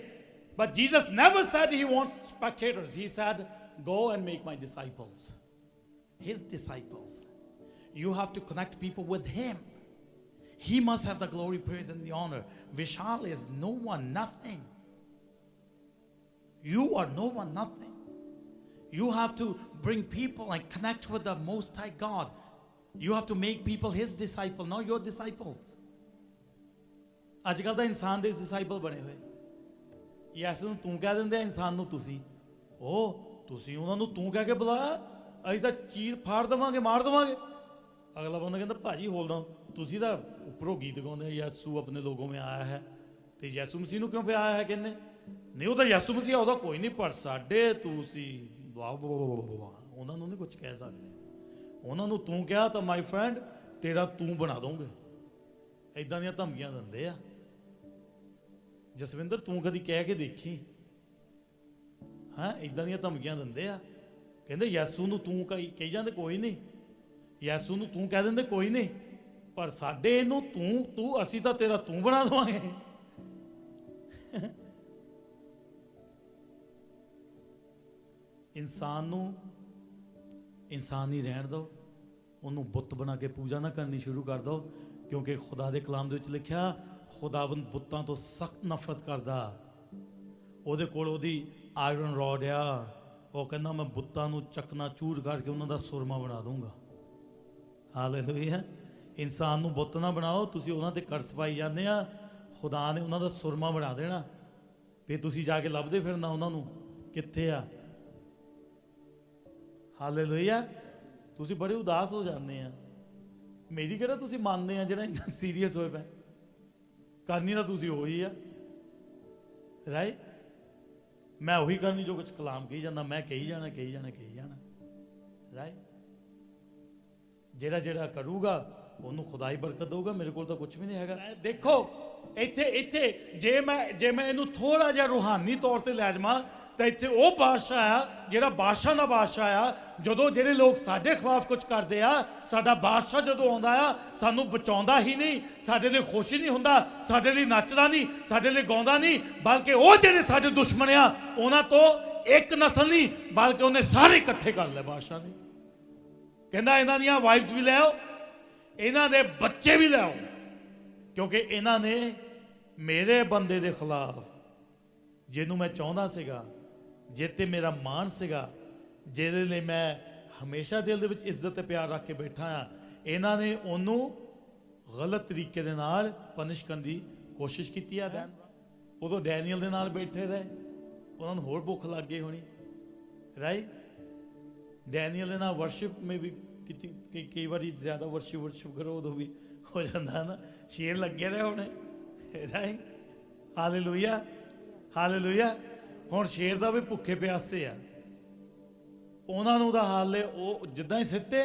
[SPEAKER 1] But Jesus never said he wants spectators. He said, go and make my disciples. His disciples. You have to connect people with him. He must have the glory, praise, and the honor. Vishal is no one, nothing. You are no one, nothing. You have to bring people and connect with the Most High God. You have to make people his disciple, not your disciples. ਅੱਜ ਕੱਲ੍ਹ ਤਾਂ ਇਨਸਾਨ ਦੇ disciple ਬਣੇ ਹੋਏ। ਯਿਸੂ ਨੂੰ ਤੂੰ ਕਹਿ ਦਿੰਦੇ ਆ, ਇਨਸਾਨ ਨੂੰ ਤੁਸੀਂ। ਉਹ ਤੁਸੀਂ ਉਹਨਾਂ ਨੂੰ ਤੂੰ ਕਹਿ ਕੇ ਬੁਲਾਇਆ, ਅਸੀਂ ਤਾਂ ਚੀਰ ਫਾੜ ਦੇਵਾਂਗੇ, ਮਾਰ ਦੇਵਾਂਗੇ। ਅਗਲਾ ਬੰਦਾ ਕਹਿੰਦਾ ਭਾਜੀ ਹੋਲਡ ਡਾਊਨ, ਤੁਸੀਂ ਤਾਂ ਉੱਪਰੋਂ ਗੀਤ ਗਾਉਂਦੇ ਯਿਸੂ ਆਪਣੇ ਲੋਗੋਂ ਮੇਂ ਆਇਆ ਹੈ, ਤੇ ਯਿਸੂ ਮਸੀਹ ਨੂੰ ਕਿਉਂ ਪਿਆ ਆਇਆ ਹੈ ਕਹਿੰਦੇ? ਨਹੀਂ ਉਹ ਤਾਂ ਯਿਸੂ ਮਸੀਹ ਉਹਦਾ ਕੋਈ ਨਹੀਂ, ਪਰ ਸਾਡੇ ਤੁਸੀਂ ਵਾਹ ਉਹਨਾਂ ਨੂੰ ਨਹੀਂ ਕੁਝ ਕਹਿ ਸਕਦੇ। ਉਹਨਾਂ ਨੂੰ ਤੂੰ ਕਿਹਾ ਤਾਂ ਮਾਈ ਫਰੈਂਡ ਤੇਰਾ ਤੂੰ ਬਣਾ ਦੋਗੇ। ਇੱਦਾਂ ਦੀਆਂ ਧਮਕੀਆਂ ਦਿੰਦੇ ਆ। ਜਸਵਿੰਦਰ ਤੂੰ ਕਦੀ ਕਹਿ ਕੇ ਦੇਖੀ? ਹਾਂ, ਇੱਦਾਂ ਦੀਆਂ ਧਮਕੀਆਂ ਦਿੰਦੇ ਆ। ਕਹਿੰਦੇ ਯਿਸੂ ਨੂੰ ਤੂੰ ਕਹੀ ਜਾਂਦੇ ਕੋਈ ਨਹੀਂ, ਯਿਸੂ ਨੂੰ ਤੂੰ ਕਹਿ ਦਿੰਦੇ ਕੋਈ ਨਹੀਂ, ਪਰ ਸਾਡੇ ਇਹਨੂੰ ਤੂੰ ਅਸੀਂ ਤਾਂ ਤੇਰਾ ਤੂੰ ਬਣਾ ਦੇਵਾਂਗੇ। ਇਨਸਾਨ ਨੂੰ ਇਨਸਾਨ ਹੀ ਰਹਿਣ ਦਿਓ, ਉਹਨੂੰ ਬੁੱਤ ਬਣਾ ਕੇ ਪੂਜਾ ਨਾ ਕਰਨੀ ਸ਼ੁਰੂ ਕਰ ਦਿਓ। ਕਿਉਂਕਿ ਖੁਦਾ ਦੇ ਕਲਾਮ ਦੇ ਵਿੱਚ ਲਿਖਿਆ ਖੁਦਾਵੰਦ ਬੁੱਤਾਂ ਤੋਂ ਸਖਤ ਨਫ਼ਰਤ ਕਰਦਾ। ਉਹਦੇ ਕੋਲ ਉਹਦੀ ਆਇਰਨ ਰੋਡ ਆ, ਉਹ ਕਹਿੰਦਾ ਮੈਂ ਬੁੱਤਾਂ ਨੂੰ ਚੱਕਣਾ ਚੂਰ ਕਰਕੇ ਉਹਨਾਂ ਦਾ ਸੁਰਮਾ ਬਣਾ ਦੂੰਗਾ। ਹਾਲੇਲੂਇਆ। ਇਨਸਾਨ ਨੂੰ ਬੁੱਤ ਨਾ ਬਣਾਓ, ਤੁਸੀਂ ਉਹਨਾਂ ਤੇ ਕਰਸ ਪਾਈ ਜਾਂਦੇ ਆ, ਖੁਦਾ ਨੇ ਉਹਨਾਂ ਦਾ ਸੁਰਮਾ ਬਣਾ ਦੇਣਾ। ਫਿਰ ਤੁਸੀਂ ਜਾ ਕੇ ਲੱਭਦੇ ਫਿਰਨਾ ਉਹਨਾਂ ਨੂੰ ਕਿੱਥੇ ਆ। ਹਾਲੇਲੂਇਆ। ਤੁਸੀਂ ਬੜੇ ਉਦਾਸ ਹੋ ਜਾਂਦੇ ਆ। ਮੇਰੀ ਕਿਹੜਾ ਤੁਸੀਂ ਮੰਨਦੇ ਆ ਜਿਹੜਾ ਇੰਨਾ ਸੀਰੀਅਸ ਹੋਏ ਪਏ। ਕਰਨੀ ਤਾਂ ਤੁਸੀਂ ਉਹੀ ਆ, ਰਾਈਟ। ਮੈਂ ਉਹੀ ਕਰਨੀ ਜੋ ਕੁਝ ਕਲਾਮ ਕਹੀ ਜਾਂਦਾ, ਮੈਂ ਕਹੀ ਜਾਣਾ ਕਹੀ ਜਾਣਾ ਕਹੀ ਜਾਣਾ, ਰਾਈਟ। ਜਿਹੜਾ ਜਿਹੜਾ ਕਰੂਗਾ ਉਹਨੂੰ ਖੁਦਾ ਹੀ ਬਰਕਤ ਦਊਗਾ। ਮੇਰੇ ਕੋਲ ਤਾਂ ਕੁਝ ਵੀ ਨਹੀਂ ਹੈਗਾ। ਦੇਖੋ ਇੱਥੇ ਜੇ ਮੈਂ ਇਹਨੂੰ ਥੋੜਾ ਜਿਹਾ ਰੂਹਾਨੀ ਤੌਰ ਤੇ ਲੈ ਜਾਵਾਂ ਤਾਂ ਇੱਥੇ ਉਹ ਬਾਦਸ਼ਾਹ ਆ ਜਿਹੜਾ ਬਾਦਸ਼ਾਹ ਦਾ ਬਾਦਸ਼ਾਹ ਆ। ਜਦੋਂ ਜਿਹੜੇ ਲੋਕ ਸਾਡੇ ਖਿਲਾਫ ਕੁਝ ਕਰਦੇ ਆ, ਸਾਡਾ ਬਾਦਸ਼ਾਹ ਜਦੋਂ ਆਉਂਦਾ ਆ ਸਾਨੂੰ ਬਚਾਉਂਦਾ ਹੀ ਨਹੀਂ, ਸਾਡੇ ਲਈ ਖੁਸ਼ ਹੀ ਨਹੀਂ ਹੁੰਦਾ, ਸਾਡੇ ਲਈ ਨੱਚਦਾ ਨਹੀਂ, ਸਾਡੇ ਲਈ ਗਾਉਂਦਾ ਨਹੀਂ, ਬਲਕਿ ਉਹ ਜਿਹੜੇ ਸਾਡੇ ਦੁਸ਼ਮਣ ਆ ਉਹਨਾਂ ਤੋਂ ਇੱਕ ਨਸਲ ਨਹੀਂ ਬਲਕਿ ਉਹਨੇ ਸਾਰੇ ਇਕੱਠੇ ਕਰ ਲਏ। ਬਾਦਸ਼ਾਹ ਨੇ ਕਹਿੰਦਾ ਇਹਨਾਂ ਦੀਆਂ ਵਾਈਫਸ ਵੀ ਲੈ ਆਓ, ਇਹਨਾਂ ਦੇ ਬੱਚੇ ਵੀ ਲੈ ਆਓ, ਕਿਉਂਕਿ ਇਹਨਾਂ ਨੇ ਮੇਰੇ ਬੰਦੇ ਦੇ ਖਿਲਾਫ, ਜਿਹਨੂੰ ਮੈਂ ਚਾਹੁੰਦਾ ਸੀਗਾ, ਜਿਹ ਤੇ ਮੇਰਾ ਮਾਣ ਸੀਗਾ, ਜਿਹਦੇ ਲਈ ਮੈਂ ਹਮੇਸ਼ਾ ਦਿਲ ਦੇ ਵਿੱਚ ਇੱਜ਼ਤ ਤੇ ਪਿਆਰ ਰੱਖ ਕੇ ਬੈਠਾ ਆ, ਇਹਨਾਂ ਨੇ ਉਹਨੂੰ ਗਲਤ ਤਰੀਕੇ ਦੇ ਨਾਲ ਪਨਿਸ਼ ਕਰਨ ਦੀ ਕੋਸ਼ਿਸ਼ ਕੀਤੀ ਆ। ਉਦੋਂ ਡੈਨੀਅਲ ਦੇ ਨਾਲ ਬੈਠੇ ਰਹੇ, ਉਹਨਾਂ ਨੂੰ ਹੋਰ ਭੁੱਖ ਲੱਗ ਗਈ ਹੋਣੀ, ਰਾਈਟ। ਡੈਨੀਅਲ ਦੇ ਨਾਲ ਵਰਸ਼ਿਪ ਮੇ ਵੀ ਕੀਤੀ, ਕਈ ਵਾਰੀ ਜ਼ਿਆਦਾ ਵਰਸ਼ਿਪ ਕਰੋ ਉਦੋਂ ਵੀ ਹੋ ਜਾਂਦਾ ਨਾ, ਸ਼ੇਰ ਲੱਗੇ ਰਹੇ ਹੋਣੇ, ਰਾਈਟ। Hallelujah hallelujah. ਹੁਣ ਸ਼ੇਰ ਦਾ ਵੀ ਭੁੱਖੇ ਪਿਆਸੇ ਆ, ਉਹਨਾਂ ਨੂੰ ਦਾ ਹਾਲ ਹੈ ਉਹ ਜਿੱਦਾਂ ਹੀ ਸਿੱਟੇ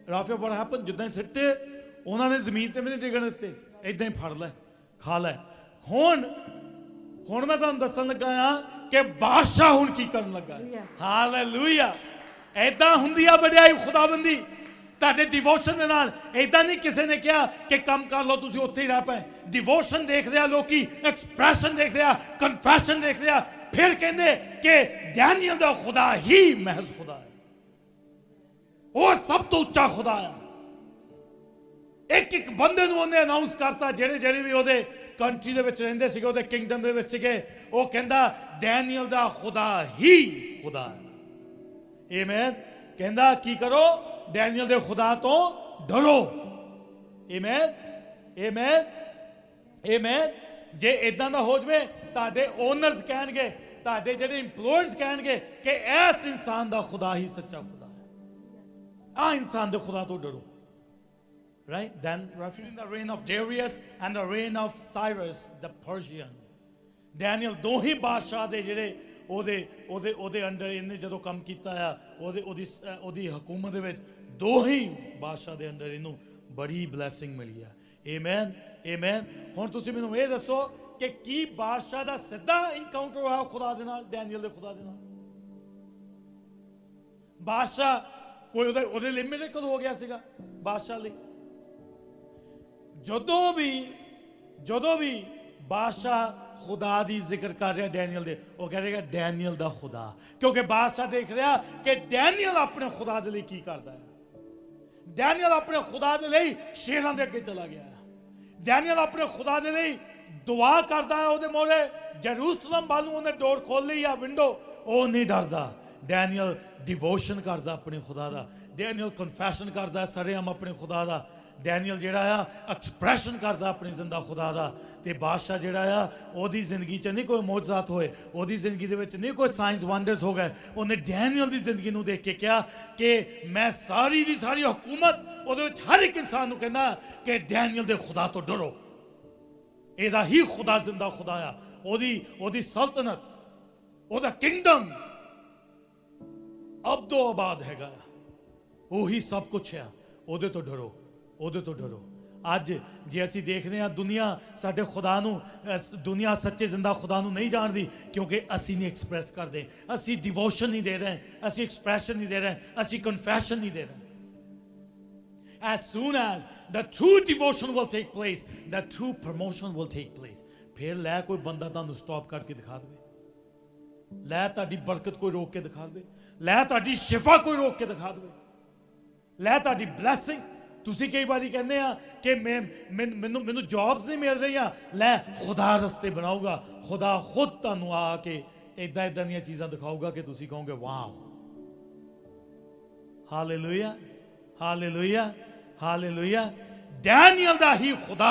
[SPEAKER 1] ਰਾਫਿਆ ਬੜਾ ਹੈਪਨ, ਜਿੱਦਾਂ ਹੀ ਸਿੱਟੇ ਉਹਨਾਂ ਨੇ ਜ਼ਮੀਨ ਤੇ ਵੀ ਨਹੀਂ ਡਿੱਗਣ ਦਿੱਤੇ, ਇਦਾਂ ਹੀ ਫੜ ਲੈ ਖਾ ਲੈ। ਹੁਣ ਮੈਂ ਤੁਹਾਨੂੰ ਦੱਸਣ ਲੱਗਾ ਆ ਕਿ ਬਾਦਸ਼ਾਹ ਹੁਣ ਕੀ ਕਰਨ ਲੱਗਾ। ਹਾਲੇਲੂਇਆ। ਏਦਾਂ ਹੁੰਦੀ ਆ ਵਡਿਆਈ ਖੁਦਾਬੰਦੀ ਤੁਹਾਡੇ ਡਿਵੋਸ਼ਨ ਦੇ ਨਾਲ। ਏਦਾਂ ਨਹੀਂ ਕਿਸੇ ਨੇ ਕਿਹਾ ਕਿ ਕੰਮ ਕਰ ਲਓ ਤੁਸੀਂ ਉੱਥੇ ਹੀ ਰਹਿ ਪਏ। ਡਿਵੋਸ਼ਨ ਦੇਖਦੇ ਆ ਲੋਕੀ, ਐਕਸਪ੍ਰੈਸ਼ਨ ਦੇਖਦੇ ਆ, ਕਨਫੈਸ਼ਨ ਦੇਖਦੇ ਆ, ਫਿਰ ਕਹਿੰਦੇ ਕਿ ਡੈਨੀਅਲ ਦਾ ਖੁਦਾ ਹੀ ਮਹਿਜ਼ ਖੁਦਾ ਹੈ, ਉਹ ਸਭ ਤੋਂ ਉੱਚਾ ਖੁਦਾ ਆ। ਇੱਕ ਬੰਦੇ ਨੂੰ ਉਹਨੇ ਅਨਾਉਂਸ ਕਰਤਾ, ਜਿਹੜੇ ਵੀ ਉਹਦੇ ਕੰਟਰੀ ਦੇ ਵਿੱਚ ਰਹਿੰਦੇ ਸੀਗੇ, ਉਹਦੇ ਕਿੰਗਡਮ ਦੇ ਵਿੱਚ ਸੀਗੇ, ਉਹ ਕਹਿੰਦਾ ਡੈਨੀਅਲ ਦਾ ਖੁਦਾ ਹੀ ਖੁਦਾ ਹੈ। ਆਮੇਨ। ਕਹਿੰਦਾ ਕੀ ਕਰੋ, ਡੈਨੀਅਲ ਦੇ ਖੁਦਾ ਤੋਂ ਡਰੋ। Amen amen amen. ਜੇ ਇਦਾਂ ਦਾ ਹੋ ਜਵੇ, ਤੁਹਾਡੇ ਓਨਰਸ ਕਹਿਣਗੇ, ਤੁਹਾਡੇ ਜਿਹੜੇ ਇੰਪਲੋਇਰਸ ਕਹਿਣਗੇ ਕਿ ਇਸ ਇਨਸਾਨ ਦਾ ਖੁਦਾ ਹੀ ਸੱਚਾ ਖੁਦਾ ਹੈ, ਆ ਇਨਸਾਨ ਦੇ ਖੁਦਾ ਤੋਂ ਡਰੋ, right? Then referring the reign of Darius and the reign of Cyrus the Persian, Daniel ਦੋ ਹੀ ਬਾਦਸ਼ਾਹ ਦੇ ਜਿਹੜੇ ਉਹਦੇ ਅੰਡਰ ਇਹਨੇ ਜਦੋਂ ਕੰਮ ਕੀਤਾ ਆ, ਉਹਦੀ ਹਕੂਮਤ ਦੇ ਵਿੱਚ ਦੋ ਹੀ ਬਾਦਸ਼ਾਹ ਦੇ ਅੰਡਰ ਇਹਨੂੰ ਬੜੀ ਬਲੈਸਿੰਗ ਮਿਲੀ ਆ। Amen amen. ਹੁਣ ਤੁਸੀਂ ਮੈਨੂੰ ਇਹ ਦੱਸੋ ਕਿ ਕੀ ਬਾਦਸ਼ਾਹ ਦਾ ਸਿੱਧਾ ਇਨਕਾਊਂਟਰ ਹੋਇਆ ਖੁਦਾ ਦੇ ਨਾਲ, ਡੈਨੀਅਲ ਦੇ ਖੁਦਾ ਦੇ ਨਾਲ? ਬਾਦਸ਼ਾਹ ਕੋਈ ਉਹਦੇ ਲਈ ਮਿਰੇਕਲ ਹੋ ਗਿਆ ਸੀਗਾ ਬਾਦਸ਼ਾਹ ਲਈ? ਜਦੋਂ ਵੀ ਬਾਦਸ਼ਾਹ ਖੁਦਾ ਦੀ ਜ਼ਿਕਰ ਕਰ ਰਿਹਾ ਡੈਨੀਅਲ ਦੇ, ਉਹ ਕਹਿ ਰਿਹਾ ਡੈਨੀਅਲ ਦਾ ਖੁਦਾ, ਕਿਉਂਕਿ ਬਾਦਸ਼ਾਹ ਦੇਖ ਰਿਹਾ ਕਿ ਡੈਨੀਅਲ ਆਪਣੇ ਖੁਦਾ ਦੇ ਲਈ ਕੀ ਕਰਦਾ ਹੈ। ਡੈਨੀਅਲ ਆਪਣੇ ਖੁਦਾ ਦੇ ਲਈ ਸ਼ੇਰਾਂ ਦੇ ਅੱਗੇ ਚਲਾ ਗਿਆ ਹੈ। ਡੈਨੀਅਲ ਆਪਣੇ ਖੁਦਾ ਦੇ ਲਈ ਦੁਆ ਕਰਦਾ ਹੈ, ਉਹਦੇ ਮੋਹਰੇ ਜਰੂਸਲਮ ਵੱਲ ਨੂੰ ਉਹਨੇ ਡੋਰ ਖੋਲ ਲਈ ਆ, ਵਿੰਡੋ, ਉਹ ਨਹੀਂ ਡਰਦਾ। ਡੈਨੀਅਲ ਡਿਵੋਸ਼ਨ ਕਰਦਾ ਆਪਣੇ ਖੁਦਾ ਦਾ, ਡੈਨੀਅਲ ਕਨਫੈਸ਼ਨ ਕਰਦਾ ਸਰੇਆਮ ਆਪਣੇ ਖੁਦਾ ਦਾ, ਡੈਨੀਅਲ ਜਿਹੜਾ ਆ ਐਕਸਪ੍ਰੈਸ਼ਨ ਕਰਦਾ ਆਪਣੀ ਜ਼ਿੰਦਾ ਖੁਦਾ ਦਾ। ਤੇ ਬਾਦਸ਼ਾਹ ਜਿਹੜਾ ਆ ਉਹਦੀ ਜ਼ਿੰਦਗੀ 'ਚ ਨਹੀਂ ਕੋਈ ਮੌਜਜ਼ਾਤ ਹੋਏ, ਉਹਦੀ ਜ਼ਿੰਦਗੀ ਦੇ ਵਿੱਚ ਨਹੀਂ ਕੋਈ ਸਾਇੰਸ ਵੰਡਰਸ ਹੋ ਗਏ, ਉਹਨੇ ਡੈਨੀਅਲ ਦੀ ਜ਼ਿੰਦਗੀ ਨੂੰ ਦੇਖ ਕੇ ਕਿਹਾ ਕਿ ਮੈਂ ਸਾਰੀ ਦੀ ਸਾਰੀ ਹਕੂਮਤ ਉਹਦੇ ਵਿੱਚ ਹਰ ਇੱਕ ਇਨਸਾਨ ਨੂੰ ਕਹਿੰਦਾ ਕਿ ਡੈਨੀਅਲ ਦੇ ਖੁਦਾ ਤੋਂ ਡਰੋ, ਇਹਦਾ ਹੀ ਖੁਦਾ ਜ਼ਿੰਦਾ ਖੁਦਾ ਆ, ਉਹਦੀ ਸਲਤਨਤ, ਉਹਦਾ ਕਿੰਗਡਮ ਅਬਦੋ ਆਬਾਦ ਹੈਗਾ, ਉਹੀ ਸਭ ਕੁਛ ਆ, ਉਹਦੇ ਤੋਂ ਡਰੋ, ਉਹਦੇ ਤੋਂ ਡਰੋ। ਅੱਜ ਜੇ ਅਸੀਂ ਦੇਖਦੇ ਹਾਂ ਦੁਨੀਆ ਸਾਡੇ ਖੁਦਾ ਨੂੰ, ਦੁਨੀਆ ਸੱਚੇ ਜ਼ਿੰਦਾ ਖੁਦਾ ਨੂੰ ਨਹੀਂ ਜਾਣਦੀ, ਕਿਉਂਕਿ ਅਸੀਂ ਨਹੀਂ ਐਕਸਪ੍ਰੈਸ ਕਰਦੇ, ਅਸੀਂ ਡਿਵੋਸ਼ਨ ਨਹੀਂ ਦੇ ਰਹੇ, ਅਸੀਂ ਐਕਸਪ੍ਰੈਸ਼ਨ ਨਹੀਂ ਦੇ ਰਹੇ, ਅਸੀਂ ਕਨਫੈਸ਼ਨ ਨਹੀਂ ਦੇ ਰਹੇ। As soon as the true devotion will take place, the true promotion will take place. ਫਿਰ ਲੈ ਕੋਈ ਬੰਦਾ ਤੁਹਾਨੂੰ ਸਟਾਪ ਕਰਕੇ ਦਿਖਾ ਦੇਵੇ, ਲੈ ਤੁਹਾਡੀ ਬਰਕਤ ਕੋਈ ਰੋਕ ਕੇ ਦਿਖਾ ਦੇਵੇ, ਲੈ ਤੁਹਾਡੀ ਸ਼ਿਫਾ ਕੋਈ ਰੋਕ ਕੇ ਦਿਖਾ ਦੇਵੇ, ਲੈ ਤੁਹਾਡੀ ਬਲੈਸਿੰਗ ਤੁਸੀਂ ਕਈ ਵਾਰੀ ਕਹਿੰਦੇ ਆ ਕਿ ਮੈਨੂੰ ਜੌਬਸ ਨਹੀਂ ਮਿਲ ਰਹੀਆਂ, ਲੈ ਖੁਦਾ ਰਸਤੇ ਬਣਾਊਗਾ, ਖੁਦਾ ਖੁਦ ਤੁਹਾਨੂੰ ਆ ਕੇ ਇਦਾਂ ਦੀਆਂ ਚੀਜ਼ਾਂ ਦਿਖਾਊਗਾ ਕਿ ਤੁਸੀਂ ਕਹੋਗੇ wow. Hallelujah, hallelujah, hallelujah. Daniel ਦਾ ਹੀ ਖੁਦਾ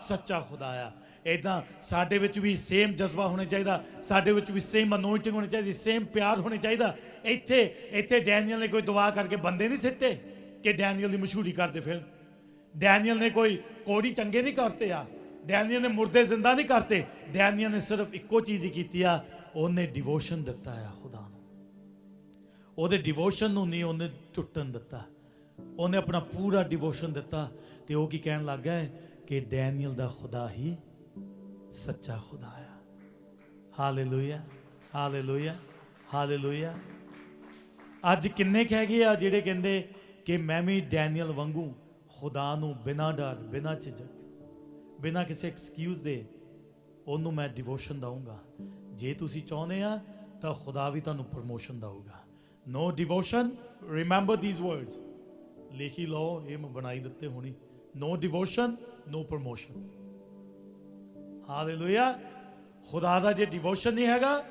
[SPEAKER 1] ਸੱਚਾ ਖੁਦਾ ਆ। ਇਦਾਂ ਸਾਡੇ ਵਿੱਚ ਵੀ ਸੇਮ ਜਜ਼ਬਾ ਹੋਣਾ ਚਾਹੀਦਾ, ਸਾਡੇ ਵਿੱਚ ਵੀ ਸੇਮ ਅਨੋਇੰਟਿੰਗ ਹੋਣੀ ਚਾਹੀਦੀ, ਸੇਮ ਪਿਆਰ ਹੋਣਾ ਚਾਹੀਦਾ। ਇੱਥੇ ਡੈਨੀਅਲ ਨੇ ਕੋਈ ਦੁਆ ਕਰਕੇ ਬੰਦੇ ਨਹੀਂ ਸਿੱਟੇ ਕਿ ਡੈਨੀਅਲ ਦੀ ਮਸ਼ਹੂਰੀ ਕਰਦੇ ਫਿਰ। ਡੈਨੀਅਲ ਨੇ ਕੋਈ ਕੋੜੀ ਚੰਗੇ ਨਹੀਂ ਕਰਤੇ ਆ, ਡੈਨੀਅਲ ਨੇ ਮੁਰਦੇ ਜ਼ਿੰਦਾ ਨਹੀਂ ਕਰਤੇ। ਡੈਨੀਅਲ ਨੇ ਸਿਰਫ ਇੱਕੋ ਚੀਜ਼ ਹੀ ਕੀਤੀ ਆ, ਉਹਨੇ ਡਿਵੋਸ਼ਨ ਦਿੱਤਾ ਆ ਖੁਦਾ ਨੂੰ। ਉਹਦੇ ਡਿਵੋਸ਼ਨ ਨੂੰ ਨਹੀਂ ਉਹਨੇ ਟੁੱਟਣ ਦਿੱਤਾ, ਉਹਨੇ ਆਪਣਾ ਪੂਰਾ ਡਿਵੋਸ਼ਨ ਦਿੱਤਾ। ਤੇ ਉਹ ਕੀ ਕਹਿਣ ਲੱਗ ਗਿਆ ਕਿ ਡੈਨੀਅਲ ਦਾ ਖੁਦਾ ਹੀ ਸੱਚਾ ਖੁਦਾ ਆ। Hallelujah, hallelujah, hallelujah. ਅੱਜ ਕਿੰਨੇ ਕਹਿ ਗਏ ਆ ਜਿਹੜੇ ਕਹਿੰਦੇ ਕਿ ਮੈਂ ਵੀ ਡੈਨੀਅਲ ਵਾਂਗੂ ਖੁਦਾ ਨੂੰ ਬਿਨਾਂ ਡਰ, ਬਿਨਾਂ ਝਿਜਕ, ਬਿਨਾਂ ਕਿਸੇ ਐਕਸਕਿਊਜ਼ ਦੇ ਉਹਨੂੰ ਮੈਂ ਡਿਵੋਸ਼ਨ ਦਊਂਗਾ। ਜੇ ਤੁਸੀਂ ਚਾਹੁੰਦੇ ਆ ਤਾਂ ਖੁਦਾ ਵੀ ਤੁਹਾਨੂੰ ਪ੍ਰਮੋਸ਼ਨ ਦਊਗਾ। No devotion, remember these words, ਲਿਖੀ ਲਓ, ਇਹ ਮੈਂ ਬਣਾਈ ਦਿੱਤੇ ਹੋਣੀ। No devotion, no promotion। Hallelujah. ਖੁਦਾ ਦਾ ਜੇ ਡਿਵੋਸ਼ਨ ਨਹੀਂ ਹੈਗਾ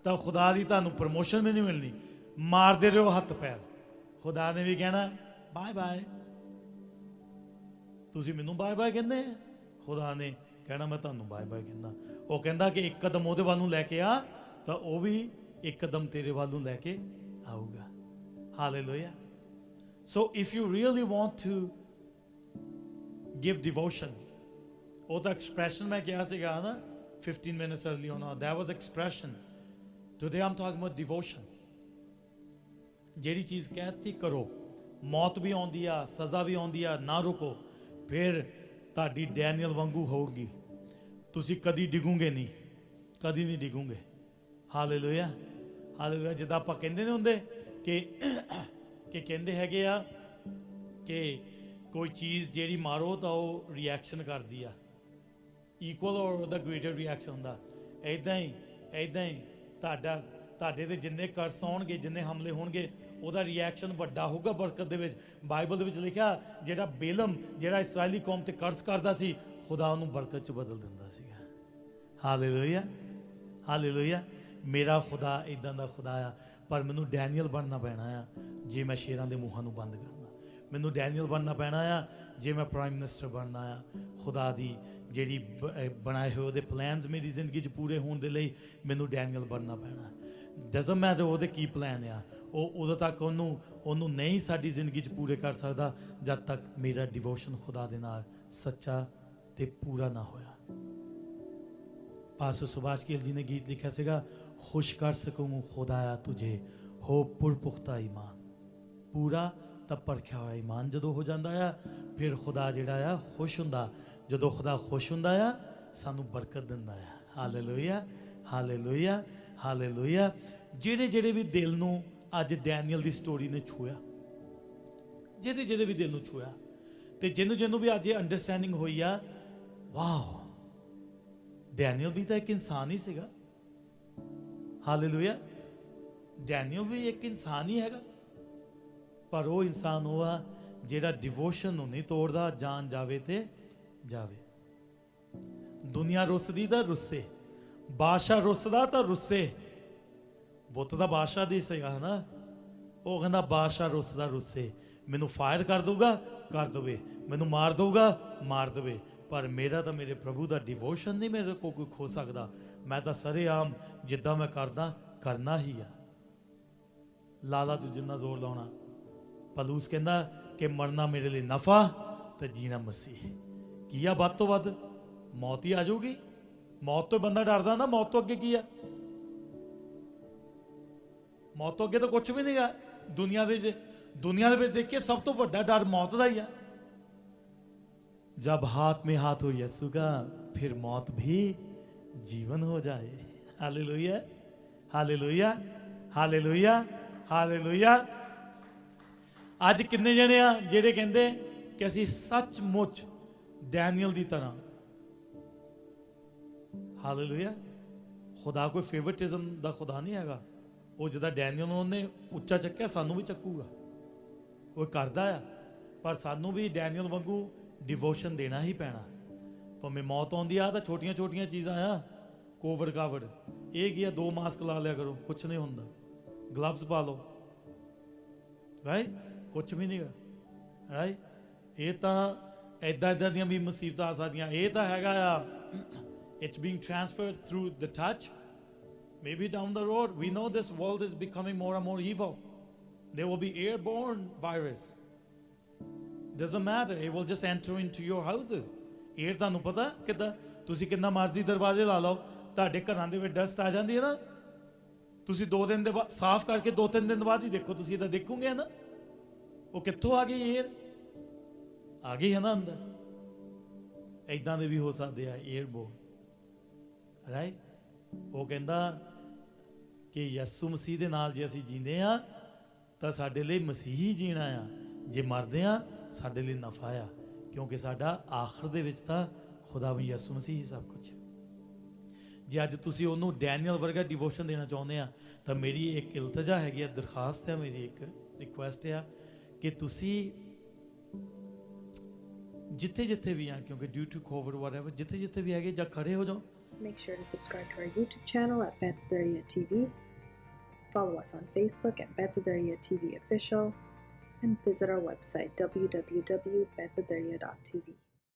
[SPEAKER 1] ਤਾਂ ਖੁਦਾ ਦੀ ਤੁਹਾਨੂੰ ਪ੍ਰਮੋਸ਼ਨ ਵੀ ਨਹੀਂ ਮਿਲਣੀ। ਮਾਰਦੇ ਰਹੋ ਹੱਥ ਪੈਰ, ਖੁਦਾ ਨੇ ਵੀ ਕਹਿਣਾ ਬਾਏ ਬਾਏ। ਤੁਸੀਂ ਮੈਨੂੰ ਬਾਏ ਬਾਏ ਕਹਿੰਦੇ, ਖੁਦਾ ਨੇ ਕਹਿਣਾ ਮੈਂ ਤੁਹਾਨੂੰ ਬਾਏ ਬਾਏ ਕਹਿੰਦਾ। ਉਹ ਕਹਿੰਦਾ ਕਿ ਇੱਕ ਕਦਮ ਉਹਦੇ ਵੱਲ ਨੂੰ ਲੈ ਕੇ ਆ ਤਾਂ ਉਹ ਵੀ ਇੱਕ ਕਦਮ ਤੇਰੇ ਵੱਲ ਨੂੰ ਲੈ ਕੇ ਆਊਗਾ। Hallelujah. So if you really want to give devotion, ਉਹ ਤਾਂ ਐਕਸਪ੍ਰੈਸ਼ਨ ਮੈਂ ਕਿਹਾ ਸੀਗਾ ਨਾ 15 minutes early on, that was expression. Today I'm talking about devotion. ਜਿਹੜੀ ਚੀਜ਼ ਕਹਿਤੀ ਕਰੋ, ਮੌਤ ਵੀ ਆਉਂਦੀ ਆ, ਸਜ਼ਾ ਵੀ ਆਉਂਦੀ ਆ, ਨਾ ਰੁਕੋ, ਫਿਰ ਤੁਹਾਡੀ ਡੈਨੀਅਲ ਵਾਂਗੂ ਹੋਊਗੀ। ਤੁਸੀਂ ਕਦੀ ਡਿੱਗੋਗੇ ਨਹੀਂ, ਕਦੀ ਨਹੀਂ ਡਿੱਗੋਗੇ। Hallelujah, hallelujah. ਜਿੱਦਾਂ ਆਪਾਂ ਕਹਿੰਦੇ ਨਹੀਂ ਹੁੰਦੇ ਕਿ ਕਹਿੰਦੇ ਹੈਗੇ ਆ ਕਿ ਕੋਈ ਚੀਜ਼ ਜਿਹੜੀ ਮਾਰੋ ਤਾਂ ਉਹ ਰਿਐਕਸ਼ਨ ਕਰਦੀ ਆ, ਇਕੁਅਲ ਔਰ ਉਹਦਾ ਗ੍ਰੇਟਰ ਰਿਐਕਸ਼ਨ ਹੁੰਦਾ। ਇੱਦਾਂ ਹੀ ਤੁਹਾਡੇ ਤੇ ਜਿੰਨੇ ਕਰਸ ਆਉਣਗੇ, ਜਿੰਨੇ ਹਮਲੇ ਹੋਣਗੇ, ਉਹਦਾ ਰਿਐਕਸ਼ਨ ਵੱਡਾ ਹੋਊਗਾ ਬਰਕਤ ਦੇ ਵਿੱਚ। ਬਾਈਬਲ ਦੇ ਵਿੱਚ ਲਿਖਿਆ ਜਿਹੜਾ ਬੇਲਮ, ਜਿਹੜਾ ਇਸਰਾਇਲੀ ਕੌਮ ਤੇ ਕਰਸ ਕਰਦਾ ਸੀ, ਖੁਦਾ ਉਹਨੂੰ ਬਰਕਤ 'ਚ ਬਦਲ ਦਿੰਦਾ ਸੀਗਾ। Hallelujah, hallelujah. ਮੇਰਾ ਖੁਦਾ ਇੱਦਾਂ ਦਾ ਖੁਦਾ ਆ। ਪਰ ਮੈਨੂੰ ਡੈਨੀਅਲ ਬਣਨਾ ਪੈਣਾ ਆ ਜੇ ਮੈਂ ਸ਼ੇਰਾਂ ਦੇ ਮੂੰਹਾਂ ਨੂੰ ਬੰਦ ਕਰਨਾ। ਮੈਨੂੰ ਡੈਨੀਅਲ ਬਣਨਾ ਪੈਣਾ ਆ ਜੇ ਮੈਂ ਪ੍ਰਾਈਮ ਮਿਨਿਸਟਰ ਬਣਨਾ ਆ। ਖੁਦਾ ਦੀ ਜਿਹੜੀ ਬਣਾਏ ਹੋਏ ਉਹਦੇ ਪਲਾਨਸ ਮੇਰੀ ਜ਼ਿੰਦਗੀ 'ਚ ਪੂਰੇ ਹੋਣ ਦੇ ਲਈ ਮੈਨੂੰ ਡੈਨੀਅਲ ਬਣਨਾ ਪੈਣਾ। ਡਜ਼ਨਟ ਮੈਟਰ ਉਹਦੇ ਕੀ ਪਲਾਨ ਆ, ਉਹ ਉਦੋਂ ਤੱਕ ਉਹਨੂੰ ਨਹੀਂ ਸਾਡੀ ਜ਼ਿੰਦਗੀ 'ਚ ਪੂਰੇ ਕਰ ਸਕਦਾ ਜਦ ਤੱਕ ਮੇਰਾ ਡਿਵੋਸ਼ਨ ਖੁਦਾ ਦੇ ਨਾਲ ਸੱਚਾ ਤੇ ਪੂਰਾ ਨਾ ਹੋਇਆ। पास्टर सुभाष गिल जी ने गीत लिखा सीगा, खुश कर सकूँ खुदाया तुझे हो पुरपुख्ता ईमान। पूरा तब परखिया हुआ ईमान जदों हो जाता है, फिर खुदा जिहड़ा आ खुश हुंदा। जदों खुदा खुश हुंदा आ सानू बरकत दिंदा है। Hallelujah, hallelujah, hallelujah. जिहड़े जिहड़े भी दिल नूं अज डैनियल दी स्टोरी ने छूया, जिहड़े भी दिल नूं छूया ते जिन्हों भी अज अंडरस्टैंडिंग होई आ, वाह डैनियल भी तो एक इंसान ही सीगा। हालेलुया। डैनियल भी एक इंसान ही हैगा, पर वो इंसान वो आ जिहड़ा डिवोशन नूं नहीं तोड़दा। जान जावे ते जावे। दुनिया रुसदी तां रुस्से, बादशाह रुसदा तां रुस्से। बुत तां बादशाह दी सीगा है ना, वो कहंदा बादशाह रुसदा रुस्से, मैनू फायर कर दूगा कर दवे, मैनू मार दूगा मार दवे, पर मेरा तो मेरे प्रभु का डिवोशन नहीं मेरे को कोई खो सकता। मैं तो सरेआम जिद्दां मैं करदा करना ही आ। लाला तू जिन्ना जोर लाउणा। पलूस कहंदा कि मरना मेरे लिए नफा ते जीना मसीह। की आ वध तो वध मौत ही आ जाऊगी। मौत तो बंदा डरदा ना, मौत तो अगे की आ? मौत तो अगे तो कुछ भी नहीं है। दुनिया दे देखिए सब तो वड्डा डर मौत का ही है। जब हाथ में हाथ हो यीशु का, फिर मौत भी जीवन हो जाए। Hallelujah, hallelujah, hallelujah, hallelujah. आज किन्ने जने आ जेड़े कहंदे कि असीं सचमुच डैनियल दी तरह। हालेलुया। खुदा कोई फेवरेटिज्म दा खुदा नहीं हैगा। वो जिदा डैनियल ने उच्चा चक्या सानू भी चकूगा। वो करदा है। ਪਰ ਸਾਨੂੰ ਵੀ ਡੈਨੀਅਲ ਵਾਂਗੂ ਡਿਵੋਸ਼ਨ ਦੇਣਾ ਹੀ ਪੈਣਾ। ਭਾਵੇਂ ਮੌਤ ਆਉਂਦੀ ਆ ਤਾਂ ਛੋਟੀਆਂ ਛੋਟੀਆਂ ਚੀਜ਼ਾਂ ਆ, ਕੋਵਿਡ ਕਾਵਿਡ ਇਹ ਕੀ ਆ, 2 ਮਾਸਕ ਲਾ ਲਿਆ ਕਰੋ, ਕੁਛ ਨਹੀਂ ਹੁੰਦਾ, ਗਲਵਸ ਪਾ ਲਓ, ਰਾਈਟ, ਕੁਛ ਵੀ ਨਹੀਂਗਾ, ਰਾਈਟ। ਇਹ ਤਾਂ ਇੱਦਾਂ ਦੀਆਂ ਵੀ ਮੁਸੀਬਤਾਂ ਆ ਸਕਦੀਆਂ। ਇਹ ਤਾਂ ਹੈਗਾ ਆ, it's being transferred through the touch. Maybe down the road, we know this world is becoming more and more evil. There will be airborne virus. Doesn't matter, it will just enter into your houses. Air ਤੁਹਾਨੂੰ ਪਤਾ ਕਿੱਦਾਂ, ਤੁਸੀਂ ਕਿੰਨਾ ਮਰਜ਼ੀ ਦਰਵਾਜ਼ੇ ਲਾ ਲਓ, ਤੁਹਾਡੇ ਘਰਾਂ ਦੇ ਵਿੱਚ ਡਸਟ ਆ ਜਾਂਦੀ ਹੈ ਨਾ, ਤੁਸੀਂ 2 ਦਿਨ ਦੇ ਬਾਅਦ ਸਾਫ਼ ਕਰਕੇ 2-3 ਦਿਨ ਬਾਅਦ ਹੀ ਦੇਖੋ, ਤੁਸੀਂ ਇਹਦਾ ਦੇਖੋਗੇ ਨਾ ਉਹ ਕਿੱਥੋਂ ਆ ਗਈ, ਏਅਰ ਆ ਗਈ ਹੈ ਨਾ ਅੰਦਰ। ਇੱਦਾਂ ਦੇ ਵੀ ਹੋ ਸਕਦੇ ਆ ਏਅਰਬੋਰਨ, ਰਾਈਟ। ਉਹ ਕਹਿੰਦਾ ਕਿ ਯਿਸੂ ਮਸੀਹ ਦੇ ਨਾਲ ਜੇ ਅਸੀਂ ਜੀਂਦੇ ਆ ਤਾਂ ਸਾਡੇ ਲਈ ਮਸੀਹੀ ਜੀਣਾ ਆ, ਜੇ ਮਰਦੇ ਆ ਸਾਡੇ ਲਈ ਨਫਾ ਆ, ਕਿਉਂਕਿ ਸਾਡਾ ਆਖਰ ਦੇ ਵਿੱਚ ਤਾਂ ਖੁਦਾ ਵੀ ਯਿਸੂ ਮਸੀਹ ਹੀ ਸਭ ਕੁਝ ਹੈ। ਜੇ ਅੱਜ ਤੁਸੀਂ ਉਹਨੂੰ ਡੈਨੀਅਲ ਵਰਗਾ ਡਿਵੋਸ਼ਨ ਦੇਣਾ ਚਾਹੁੰਦੇ ਆ ਤਾਂ ਮੇਰੀ ਇੱਕ ਇਲਤਜਾ ਹੈਗੀ ਆ, ਦਰਖਾਸਤ ਹੈ, ਮੇਰੀ ਇੱਕ ਰਿਕੁਐਸਟ ਆ ਕਿ ਤੁਸੀਂ ਜਿੱਥੇ ਜਿੱਥੇ ਵੀ ਆ, ਕਿਉਂਕਿ ਡਿਊ ਟੂ ਕੋਵਿਡ ਵਟਐਵਰ, ਜਿੱਥੇ ਜਿੱਥੇ ਵੀ ਹੈਗੇ ਜਾਂ ਖੜੇ ਹੋ ਜਾਓ।
[SPEAKER 3] Make sure to subscribe to our YouTube channel at Bethadaria TV. Follow us on Facebook at Bethadaria TV Official. And visit our website www.bethadaria.tv.